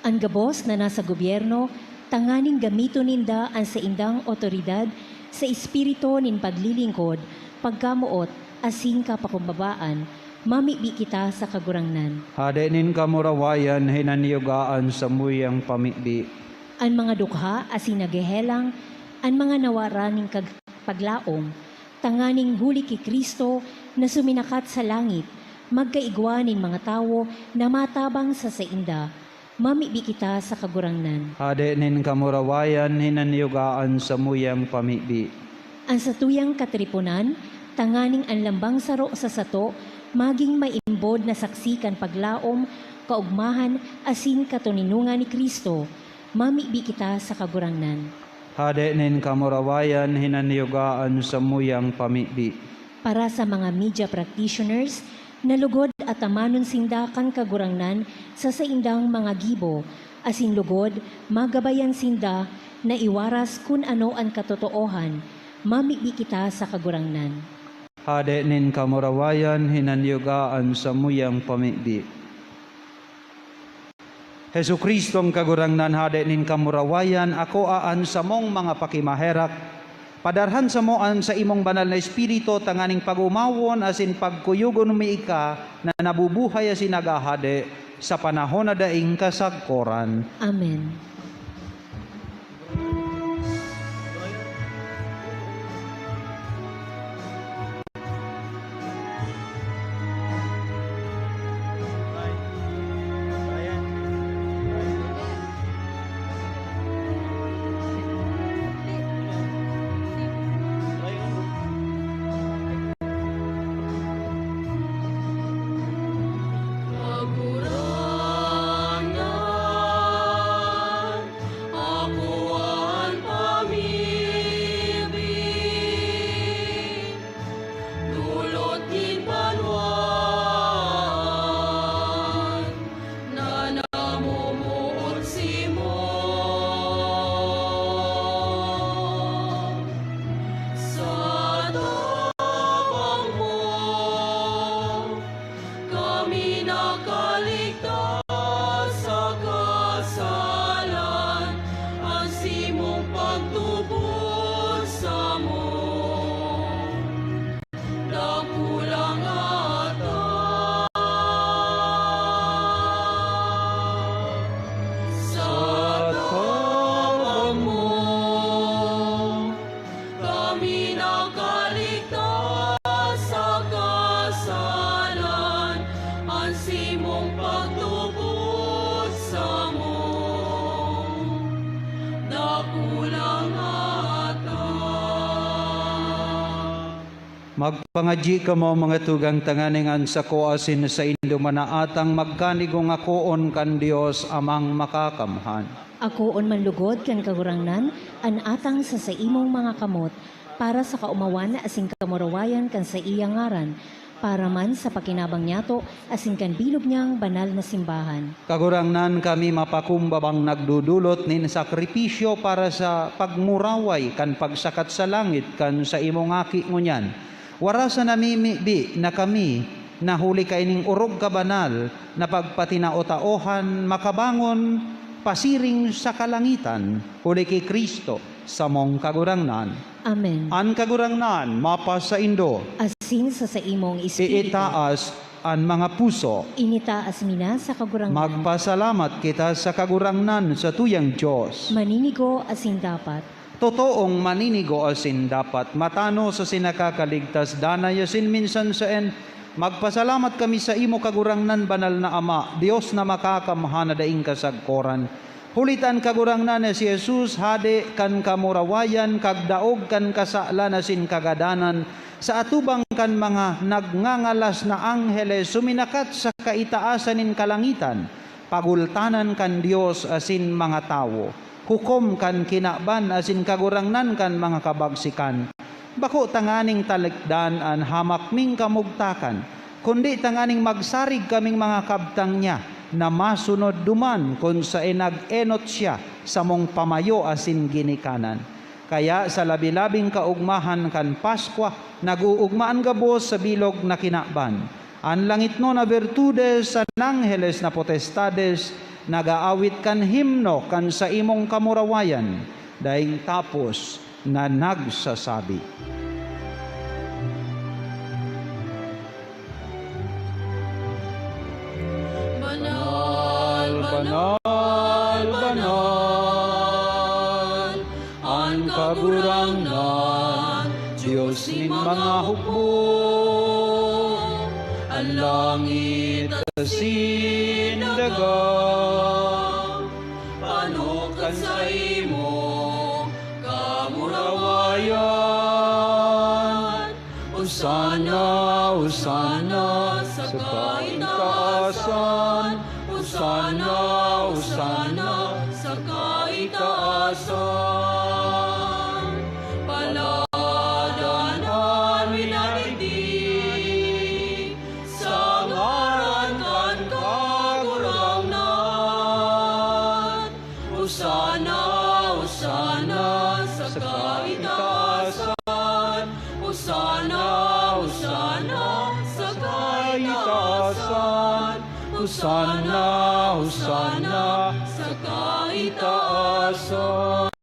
Ang gabos na nasa gobyerno, tanganing gamito ninda ang sa indang otoridad sa espiritu nin paglilingkod, pagkamuot, asin kapakumbabaan, mamibi kita sa kagurangnan. Hade nin kamurawayan, hinanyugaan samuyang pamibi. Ang mga dukha asin nagehelang, ang mga nawara ning paglaom, tanganing huli ki Kristo na suminakat sa langit, magkaigwa nin mga tawo na matabang sa sainda, mamibi kita sa kagurangnan. Hade nin kamurawayan hinanyugaan sa muyang pamibi. Ang satuyang katripunan, tanganing ang lambang saro sa sato, maging maimbod na saksikan paglaom, kaugmahan, asin katuninungan ni Kristo, mamibi kita sa kagurangnan. Hade nin kamurawayan hinanyugaan sa muyang pamibi. Para sa mga media practitioners, nalugod at amanon sindakan kagurangnan sa saindang mga gibo, asin lugod, magabayan sinda na iwaras kung ano ang katotoohan, mamibi kita sa kagurangnan. Hade nin kamurawayan hinanyugaan sa muyang pamibi. Hesu Kristong kagurangnan, hade nin kamurawayan, ako aan sa mong mga pakimaherak, padarhan sa moan sa imong banal na espiritu, tanganing pag-umawon asin pagkuyugon miika na nabubuhay asin nagahade sa panahon na daing kasagkoran. Amen. Kagurangan, ako ang pamibig, dulot din banwan, na namumuot simo. Sa tabang mo, kami nakaligtas sa kasalan, ang simong pagtubos sa mo. Dakulang ata, sa tabang mo, kami nakaligtas sa kasalan, ang simong pagtubos sa mo. Dakulang ata. Magpangadyi ka mo mga tugang tanganingan sa koasin sa indo manaatang magkanigong akoon kan Dios amang makakamhan. Akoon manlugod kan kagurangnan, an atang sa imong mga kamot, para sa kaumawan asing kamurawayan kan sa iyang ngaran, para man sa pakinabang niyato asing kan bilog niyang banal na simbahan. Kagurangnan kami mapakumbabang nagdudulot nin sakripisyo para sa pagmuraway kan pagsakat sa langit kan sa imong aki ngunyan. Wara sa namimibi na kami nahuli kaining urog kabanal na pagpatinaotaohan makabangon pasiring sa kalangitan huli kay Kristo sa mong kagurangnan. Amen. An kagurangnan mapas sa indo, Asin sa imong espiritu, iitaas an mga puso. initaas mina sa kagurangnan, Magpasalamat kita sa kagurangnan sa tuyang Diyos. maninigo asin dapat. Totoong maninigo asin dapat matano sa sinakakaligtas danay asin minsan sa magpasalamat kami sa imo kagurangnan banal na Ama, Dios na makakamhan na daing kasagkoran. Hulitan kagurangnan na si Jesus, hade kan kamurawayan, kagdaog kan kasaalan asin kagadanan, sa atubang kan mga nagngangalas na angheles suminakat sa kaitaasan nin kalangitan, pagultanan kan Dios asin mga tawo, hukom kan kinaban asin kagurangnan kan mga kabagsikan. Bako tanganing talikdan an hamak ming kamugtakan, kundi tanganing magsarig kaming mga kabtang niya, na masunod duman kung sa nag-enot siya sa mong pamayo asin ginikanan. Kaya sa labi-labing kaugmahan kan Paskwa, naguugmaan gabos sa bilog na kinaban. Ang langit no na virtudes sa angheles na potestades, nagaawit kan himno kan sa imong kamurawayan, daing tapos na nagsasabi. Banal, Banal, banal, ang kagurangnan, Diyos nin mga hukbo, ang langit asin dagat. kan sa imo kamurawayan. Usana, usana sa kaitaasan. Usana, usana sa kaitaasan. Paladanan winariti sa ngaran kan kagurangnan. Usana, usana sa kaitaasan. Usana, usana sa kaitaasan. Usana, usana sa kaitaasan.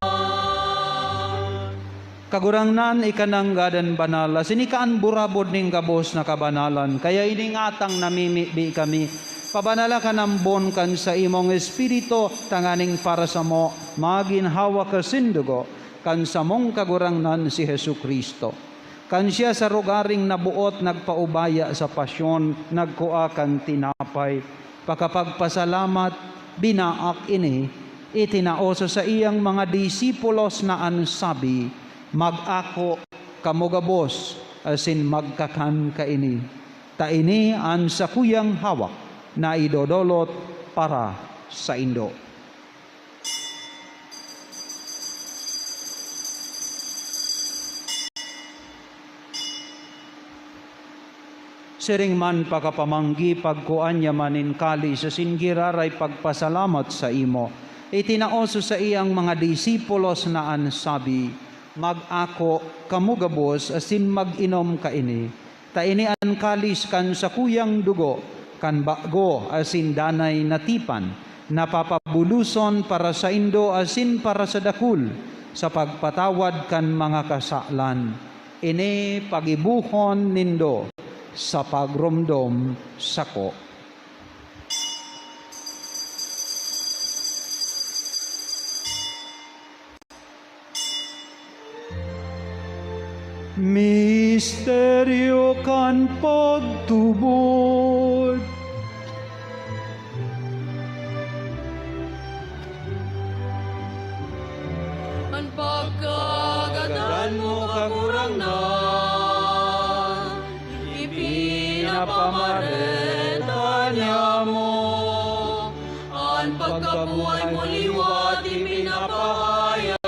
Kagurangnan ikanang gadan banal, sinikaan burabod ning gabos na kabanalan, kaya iningatang namimibi kami, pabanala ka ng bon kan sa imong espiritu, tanganing para sa mo, maginhawa ka sindugo, kan sa mong kagurangnan si Hesu Kristo. Kan siya sa rugaring nabuot, nagpaubaya sa pasyon, nagkua kan tinapay, pakapagpasalamat, binaak ini, itinaoso sa iyang mga disipulos na ansabi, mag-ako kamugabos asin magkakan kaini. Taini an sa kuyang hawak na idodolot para sa Indo. Siring man pakapamanggi pagkuan niya manin kali sa singgiraray pagpasalamat sa imo. Itinaoso sa iyang mga disipulos na ansabi, mag-ako kamugabos asin mag-inom kaini. Taini an kalis kan sa kuyang dugo, kan bago asin danay natipan, napapabuluson para sa Indo asin para sa dakul, sa pagpatawad kan mga kasalan. Ini pagibuhon nindo sa pagromdom sako. Misteryo kan pagtubod, Ang pagkagadan mo kagurangnan, ipinapamareta niya mo. Ang pagkabuhay mo liwat, ipinapahayag.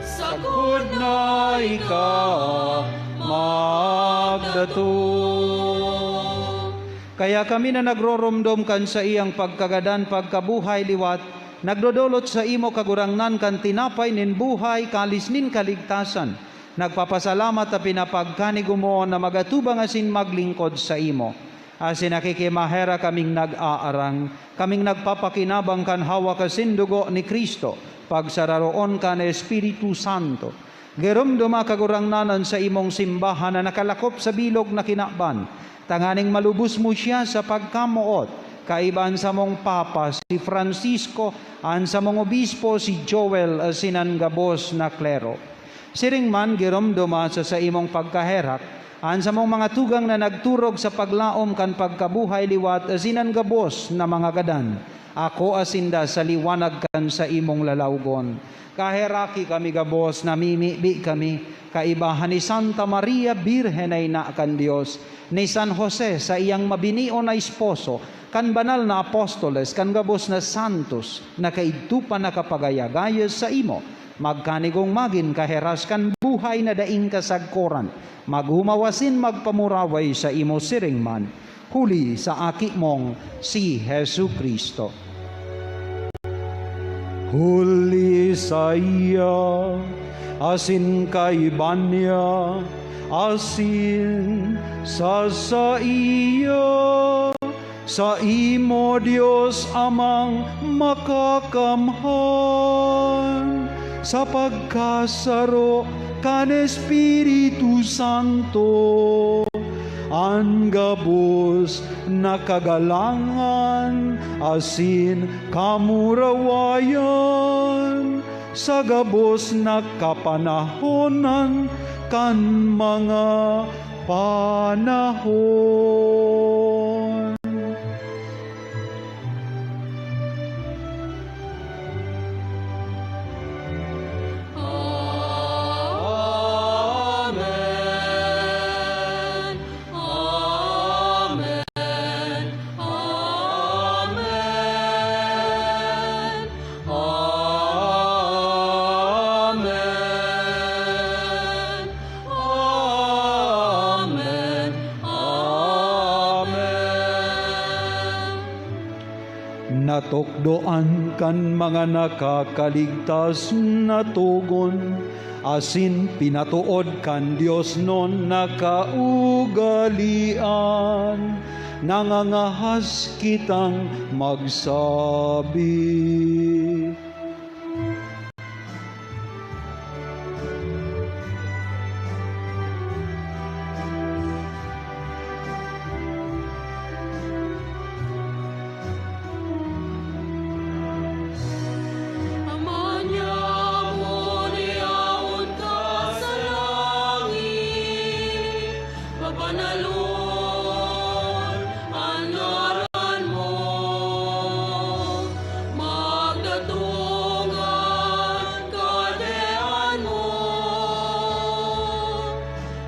Sagod na ikaw magdato. Kaya kami na nagroromdom kan sa iyang pagkagadan, pagkabuhay liwat, nagdodolot sa imo kagurangnan kan tinapay nin buhay, kalis nin kaligtasan. Nagpapasalamat at pinapagkanig mo na magatubang asin maglingkod sa imo. Asin nakikimahera kaming nag-aarang, kaming nagpapakinabang kan hawa kasin dugo ni Kristo, pagsararoon ka ni Espiritu Santo. Geromdoma kagurangnanan sa imong simbahan na nakalakop sa bilog na kinakban. Tanganing malubos mo siya sa pagkamuot. Kaiban sa mong Papa si Francisco, an sa mong Obispo si Joel sinangabos na klero. Siring man geromdoma sa imong pagkaherak, an sa mong mga tugang na nagturog sa paglaom kan pagkabuhay liwat sinangabos na mga gadan. Ako asinda sa liwanag kan sa imong lalawgon. Kaheraki kami gabos, namimibi kami, kaibahan ni Santa Maria Birhen ay na kan Diyos, ni San Jose sa iyang mabinion na esposo, kan banal na apostoles, kan gabos na santos, na kaidtupan na kapagayagayos sa imo, magkanigong magin kaheras kan buhay na daing kasagkoran, maghumawasin magpamuraway sa imo siring man, huli sa aki mong si Hesu Kristo. Huli sa iya, asin kaiban niya, asin sa iya, sa imo Dios amang makakamhan, sa pagkasaro kan Espiritu Santo, ang gabos na kagalangan, asin kamurawayan, sa gabos na kapanahonan, kan mga panahon. panatukdoan kan mga nakakaligtas na tugon, asin pinatuod kan Dios non nakaugalian, nangangahas kitang magsabi. Amanya mo niyaon ka sa langit, mabanalon ang ngaran mo, magdatungan kadean mo,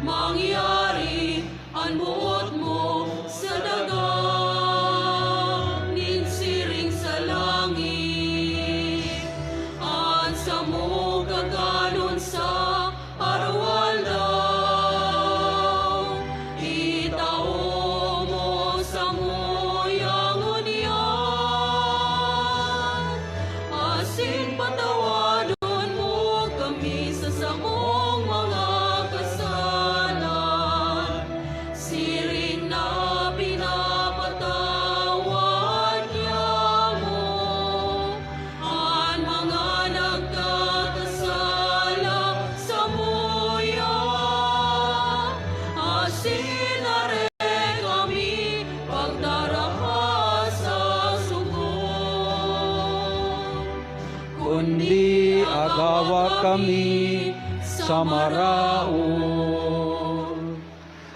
mangyari ang buot mo sa dagang ninsiring sa langit. An sa mo kaganon sa arwal daw, itao mo sa moyang uniyan, asin patawadon mo kami sa samong mga kasalan, siring na pinapatawad niya mo ang mga nagkakasala sa muya, asin na rin kami pagdaraha sa sugon. Kundi agawa kami sa maraon.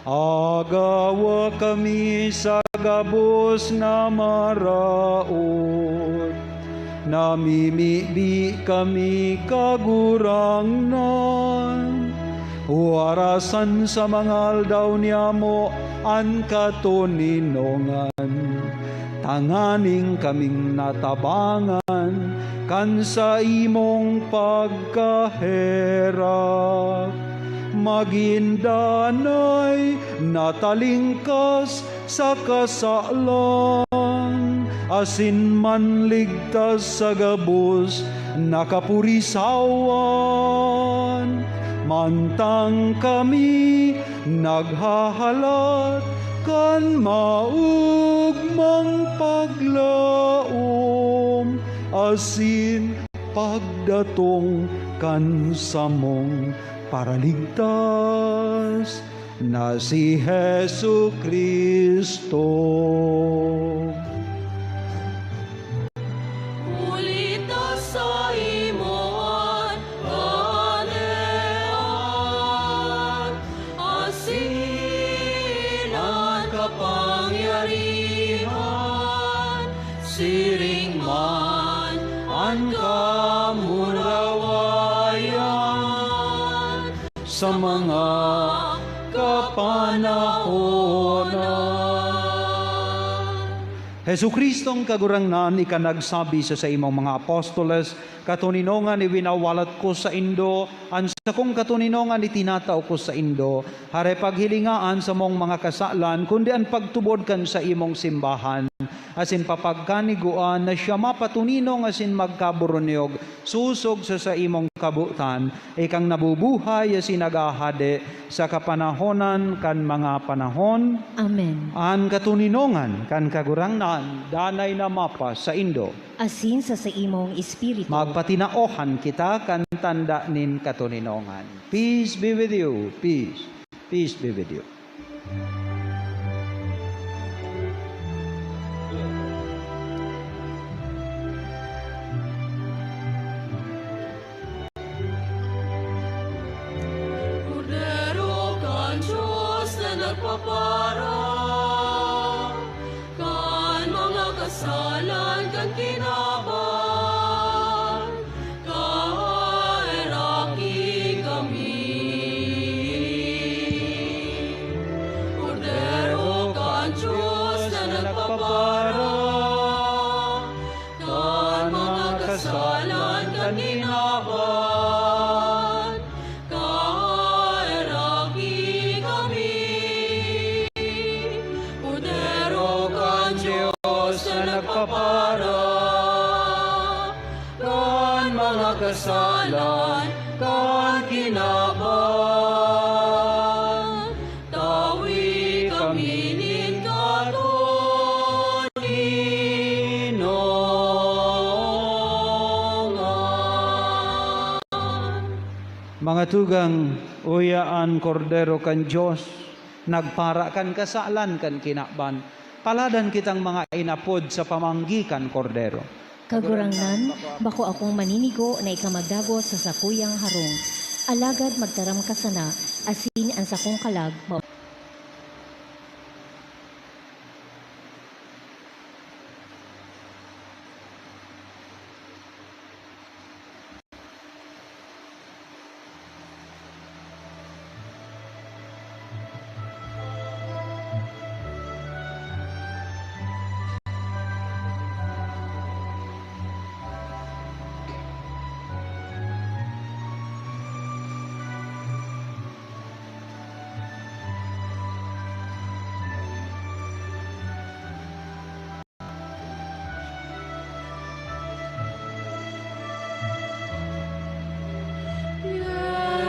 Agawa kami sa gabos na maraon. Namimibi kami kagurangnan. Warasan sa mga aldaw niya mo ang katuninongan. Tanganing kaming natabangan kan sa imong pagkahera. Magindanay natalingkas sa kasalan, asin manligtas sa gabos nakapurisawan. Mantang kami naghahalat kan maugmang paglaom, asin pagdatong kan samong paraligtas na si Hesu Kristo. Ulita sa imoan kanean, asin ang kapangyarihan, siring man ang kamurawayan Sa mga kapanahonan. Hesu Kristong kagurangnan ikanagsabi sa imong mga apostoles, katuninongan iwinawalat ko sa Indo, ang sa kong katuninongan itinataw ko sa Indo, hare paghilingaan sa mong mga kasalan, kundi ang pagtubod kan sa imong simbahan, asin papagkaniguan na siya mapatuninong asin magkaburonyog, susog sa imong kabutan, ikang nabubuhay asin nagahade sa kapanahonan kan mga panahon. Amen. An katuninongan kan kagurangnan, danay na mapa sa Indo. Asin sa imong espiritu. Magpatinaohan kita kan tanda nin katuninongan. Peace be with you. Peace. Peace be with you. Kordero kan Diyos na nagpaparang, kan mga kasalan kan kinabang, kairaki kami. Kordero kan Diyos na nagpaparang, kan mga kasalan kan kinabang, kairaki kami. Kordero kan Diyos na nagpaparang, kasalan kan kinaban. Tawi kami nin katolinongan. Mga tugang, uyaan kordero kan Diyos, nagpara kan kasalan kan kinaban. Paladan kitang mga inapod sa pamanggikan kordero. Kagurangnan, bako akong maninigo na ikamagdago sa sakuyang harong. Alagad magtaram ka sana, asin ang sakong kalag,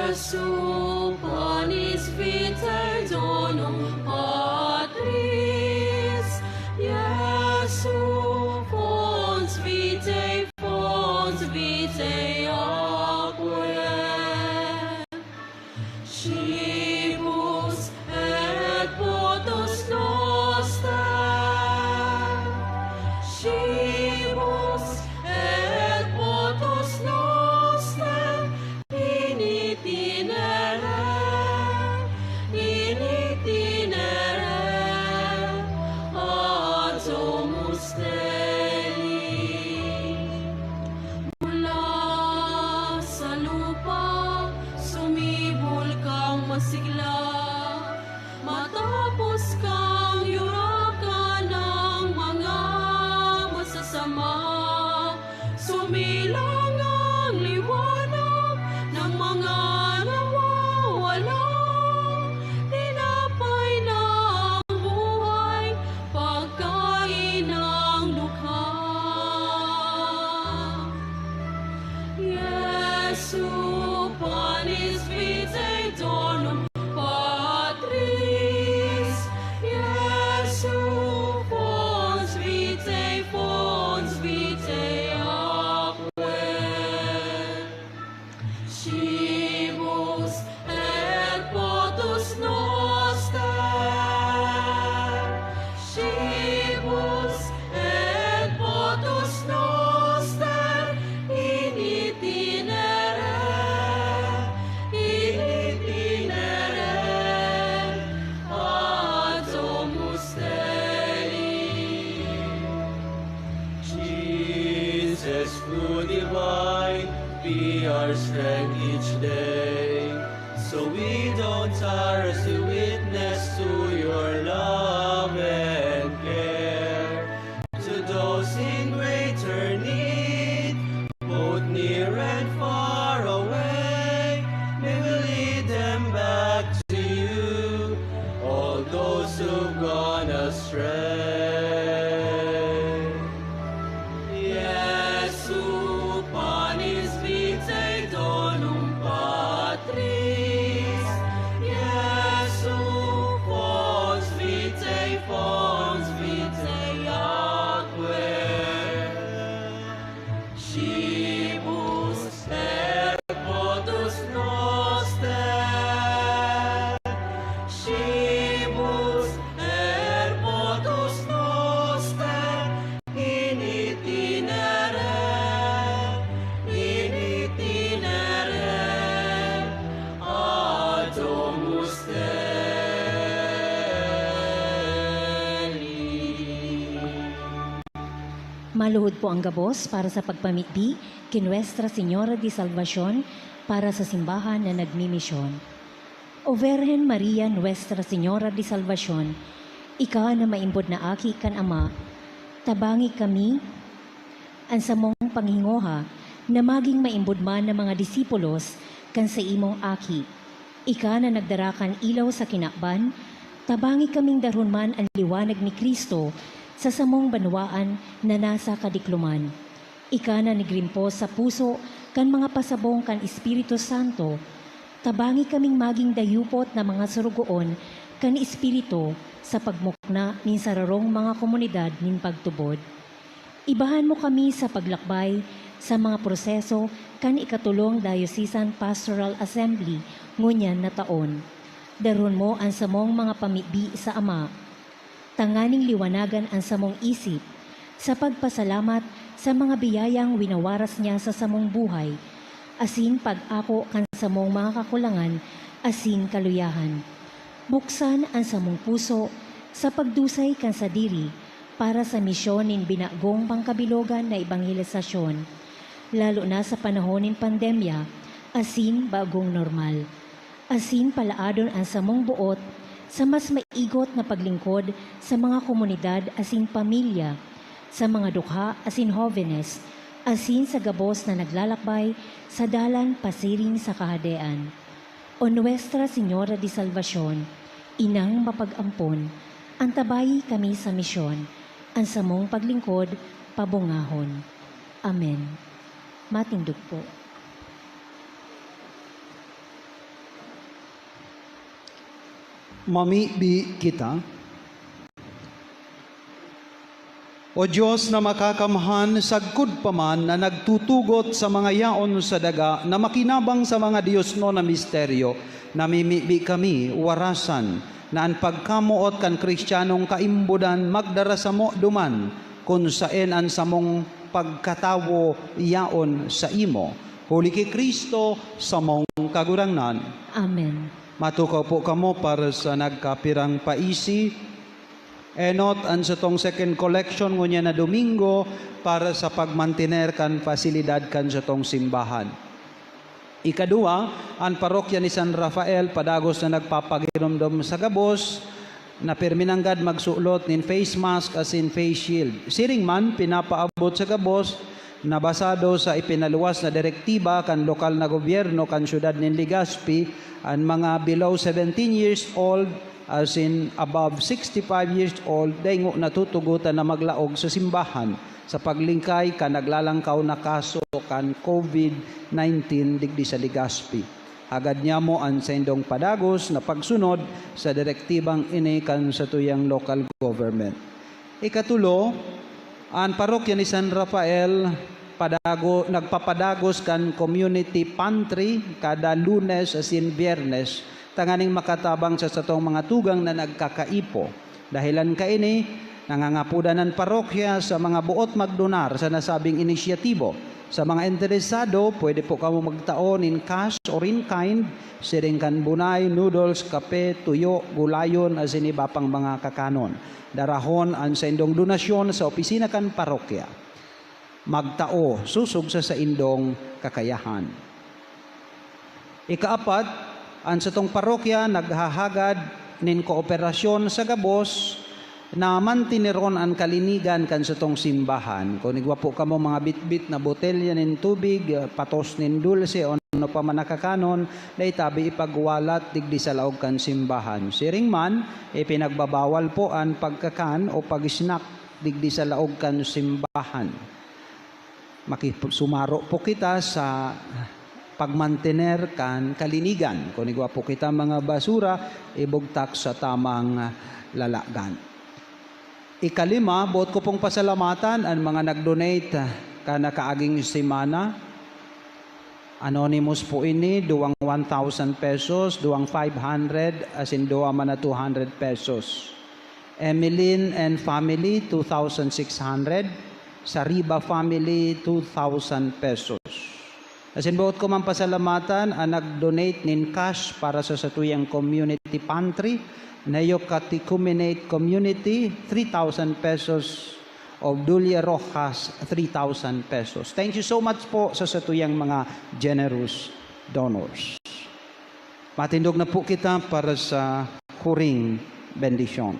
Jesu panis vitae donum Patris, Jesu fons vitae aquae. Scibus et potus noster, Scibus et potus noster, in itinere ad domus Dei. Mula sa lupa, sumibol kang masigla, matapos kang yurakan ng mga masasama. Sumilang ang liwanag ng mga nawawala, tinapay ng buhay, pagkain ng dukha. Jesu panis vitae donum Patris, Jesu fons vitae aquae. Scibus et potus noster, Scibus et potus noster, in itinere ad domus Dei. Jesus, who divine, be our strength each day, so we don't tire as we witness to your love and care. To those in greater need, both near and far away, may we lead them back to you, all those who've gone astray. Jesu panis vitae donum Patris, Jesu fons vitae aquae. Scibus et potus noster, Scibus et potus noster, in itinere ad domus Dei. Maluhod po ang gabos para sa pagpamitbi kay Nuestra Señora de Salvacion para sa simbahan na nagmimisyon. O Virgen Maria Nuestra Señora de Salvacion, ika na maimbod na aki kan Ama, tabangi kami ang samong panghingoha na maging maimbod man ng mga disipulos kan sa imong aki. Ika na nagdarakan ilaw sa kinakban, tabangi kaming darhon man ang liwanag ni Kristo sa samong banwaan na nasa kadikluman. Ika na nigrimpo sa puso kan mga pasabong kan Espiritu Santo, tabangi kaming maging dayupot na mga surugoon kan Espiritu sa pagmukna nin sararong mga komunidad nin pagtubod. Ibahan mo kami sa paglakbay sa mga proseso kan ikatulong Diocesan Pastoral Assembly ngunyan na taon. Daron mo ang samong mga pamibi sa Ama. Tanganing liwanagan ang samong isip sa pagpasalamat sa mga biyayang winawaras niya sa samong buhay, asin pag-ako kan samong mga kakulangan, asin kaluyahan. Buksan ang samong puso sa pagdusay kan sa diri para sa misyon nin binagong pangkabilogan na ebanghelisasyon, lalo na sa panahon nin pandemya, asin bagong normal. Asin palaadon ang samong buot sa mas maigot na paglingkod sa mga komunidad asin pamilya, sa mga dukha asin hovenes, asin sa gabos na naglalakbay sa dalan pasiring sa kahadean. O Nuestra Señora de Salvacion, Inang mapag-ampon, antabayi kami sa misyon, ang samong paglingkod, pabungahon. Amen. Matindog po. Mamibi kita. O Diyos na makakamhan, sagkod pa man na nagtutugot sa mga yaon sa daga na makinabang sa mga Diyos no na misteryo, namimibi kami, warasan, na ang pagkamuot kan Kristiyanong kaimbudan magdarasamo duman, kung saen ang samong pagkatawo yaon sa imo. Huli kay Kristo sa mong kagurangnan. Amen. Matukaw po kamo para sa nagkapirang paisi. Enot ang sa tong second collection ngunya na Domingo para sa pagmantiner kan pasilidad kan sa tong simbahan. Ikadua, ang parokya ni San Rafael padagos na nagpapaginomdom sa gabos na perminanggad magsulot nin face mask as in face shield. Siring man pinapaabot sa gabos na basado sa ipinaluwas na direktiba kan lokal na gobyerno kan syudad nin Legazpi, ang mga below 17 years old as in above 65 years old, daingo natutugutan na maglaog sa simbahan sa paglingkay ka naglalangkaw na kaso kan COVID-19 digdi sa Legazpi. Agad niya mo ang sendong padagos na pagsunod sa direktibang ini kan sa tuyang local government. Ikatulo, ang parokya ni San Rafael nagpapadagos kan community pantry kada Lunes as in Biyernes, tanganing makatabang sa satong mga tugang na nagkakaipo. Dahilan kaini, nangangapudan ng parokya sa mga buot magdonar sa nasabing inisyatibo. Sa mga interesado, pwede po kamo magtaon in cash or in kind, siringkan bunay, noodles, kape, tuyo, gulayon, as in iba pang mga kakanon. Darahon ang sa indong donasyon sa opisina kan parokya. Magtao, susog sa indong kakayahan. Ikaapat, ang sa tong parokya naghahagad nin kooperasyon sa gabos na mantiniron ang kalinigan kan sa tong simbahan. Kung igwa po kamo mga bitbit na botelya nin tubig, patos nin dulce o ano pa man nakakanon, na itabi ipagwalat digdi sa laog kan simbahan. Siring man, ipinagbabawal po ang pagkakan o pag-snack digdi sa laog kan simbahan. Makisumaro po kita sa pagmantener kan kalinigan. Kung igwa po kita mga basura, ibugtak sa tamang lalagan. Ikalima, buot ko pong pasalamatan ang mga nag-donate kana kaaging semana. Anonymous po ini, duwang 1,000 pesos, duwang 500, as in duwa man na 200 pesos. Emeline and family, 2,600. Sariba family, 2,000 pesos. As in buot ko man pasalamatan ang nag-donate nin cash para sa satuyang community pantry. Nayo Catechumene Community, 3,000 pesos. Of Dulia Rojas, 3,000 pesos. Thank you so much po sa satuyang mga generous donors. Matindog na po kita para sa huring bendisyon.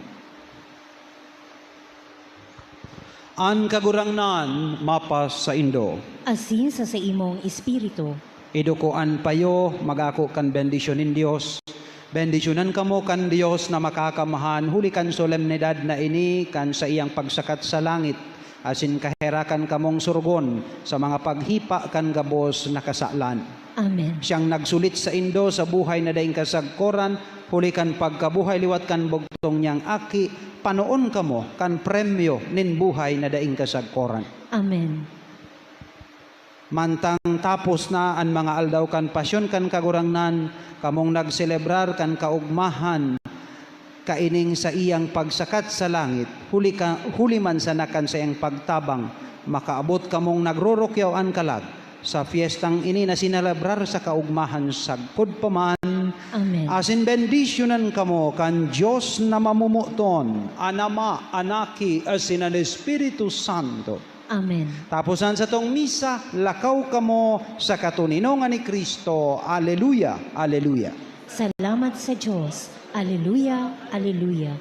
Ang kagurangnan mapas sa Indo. Asin sa imong espiritu. Idukuan payo, magako kan bendisyonin Dios. Bendisyonan kamo kan Dios na makakamahan, huli kan solemnidad na ini kan sa iyang pagsakat sa langit, asin kaher kairakan kamong surgon sa mga paghipa kan gabos na kasalan. Amen. Siyang nagsulit sa indo sa buhay na daing kasagkoran, huli kan pagkabuhay liwat kan bugtong niyang aki, panoon kamo kan premyo nin buhay na daing kasagkoran. Amen. Mantang tapos na ang mga aldaw kan pasyon kan kagurangnan, kamong nagselebrar kan kaugmahan, kaining sa iyang pagsakat sa langit, huli man sa nakan sa iyang pagtabang, makaabot kamong nagrurukyaw an kalag, sa fiestang ini na sinalebrar sa kaugmahan sagkod paman. Amen. Asin bendisyonan kamo kan Diyos na mamumuton, Anama, Anaki, asin ang Espiritu Santo. Amen. Tapusan sa tong misa, lakaw kamo sa katuninongan ni Kristo. Aleluya, aleluya. Salamat sa Diyos. Alleluia, alleluia.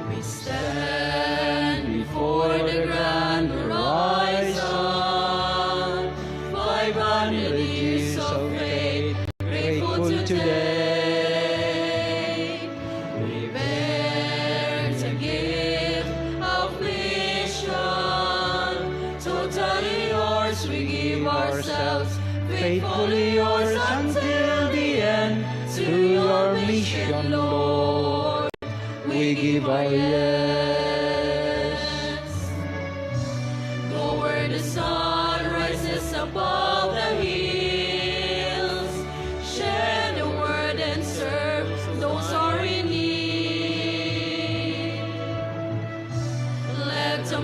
We stand before the grand horizon, 500 years of faith, grateful today. We bear the gift of mission, totally yours, we give ourselves, faithfully yours until the end, to your mission, Lord. We give our yes. Go where the sun rises above the hills. Share the word and serve those who are in need. Let the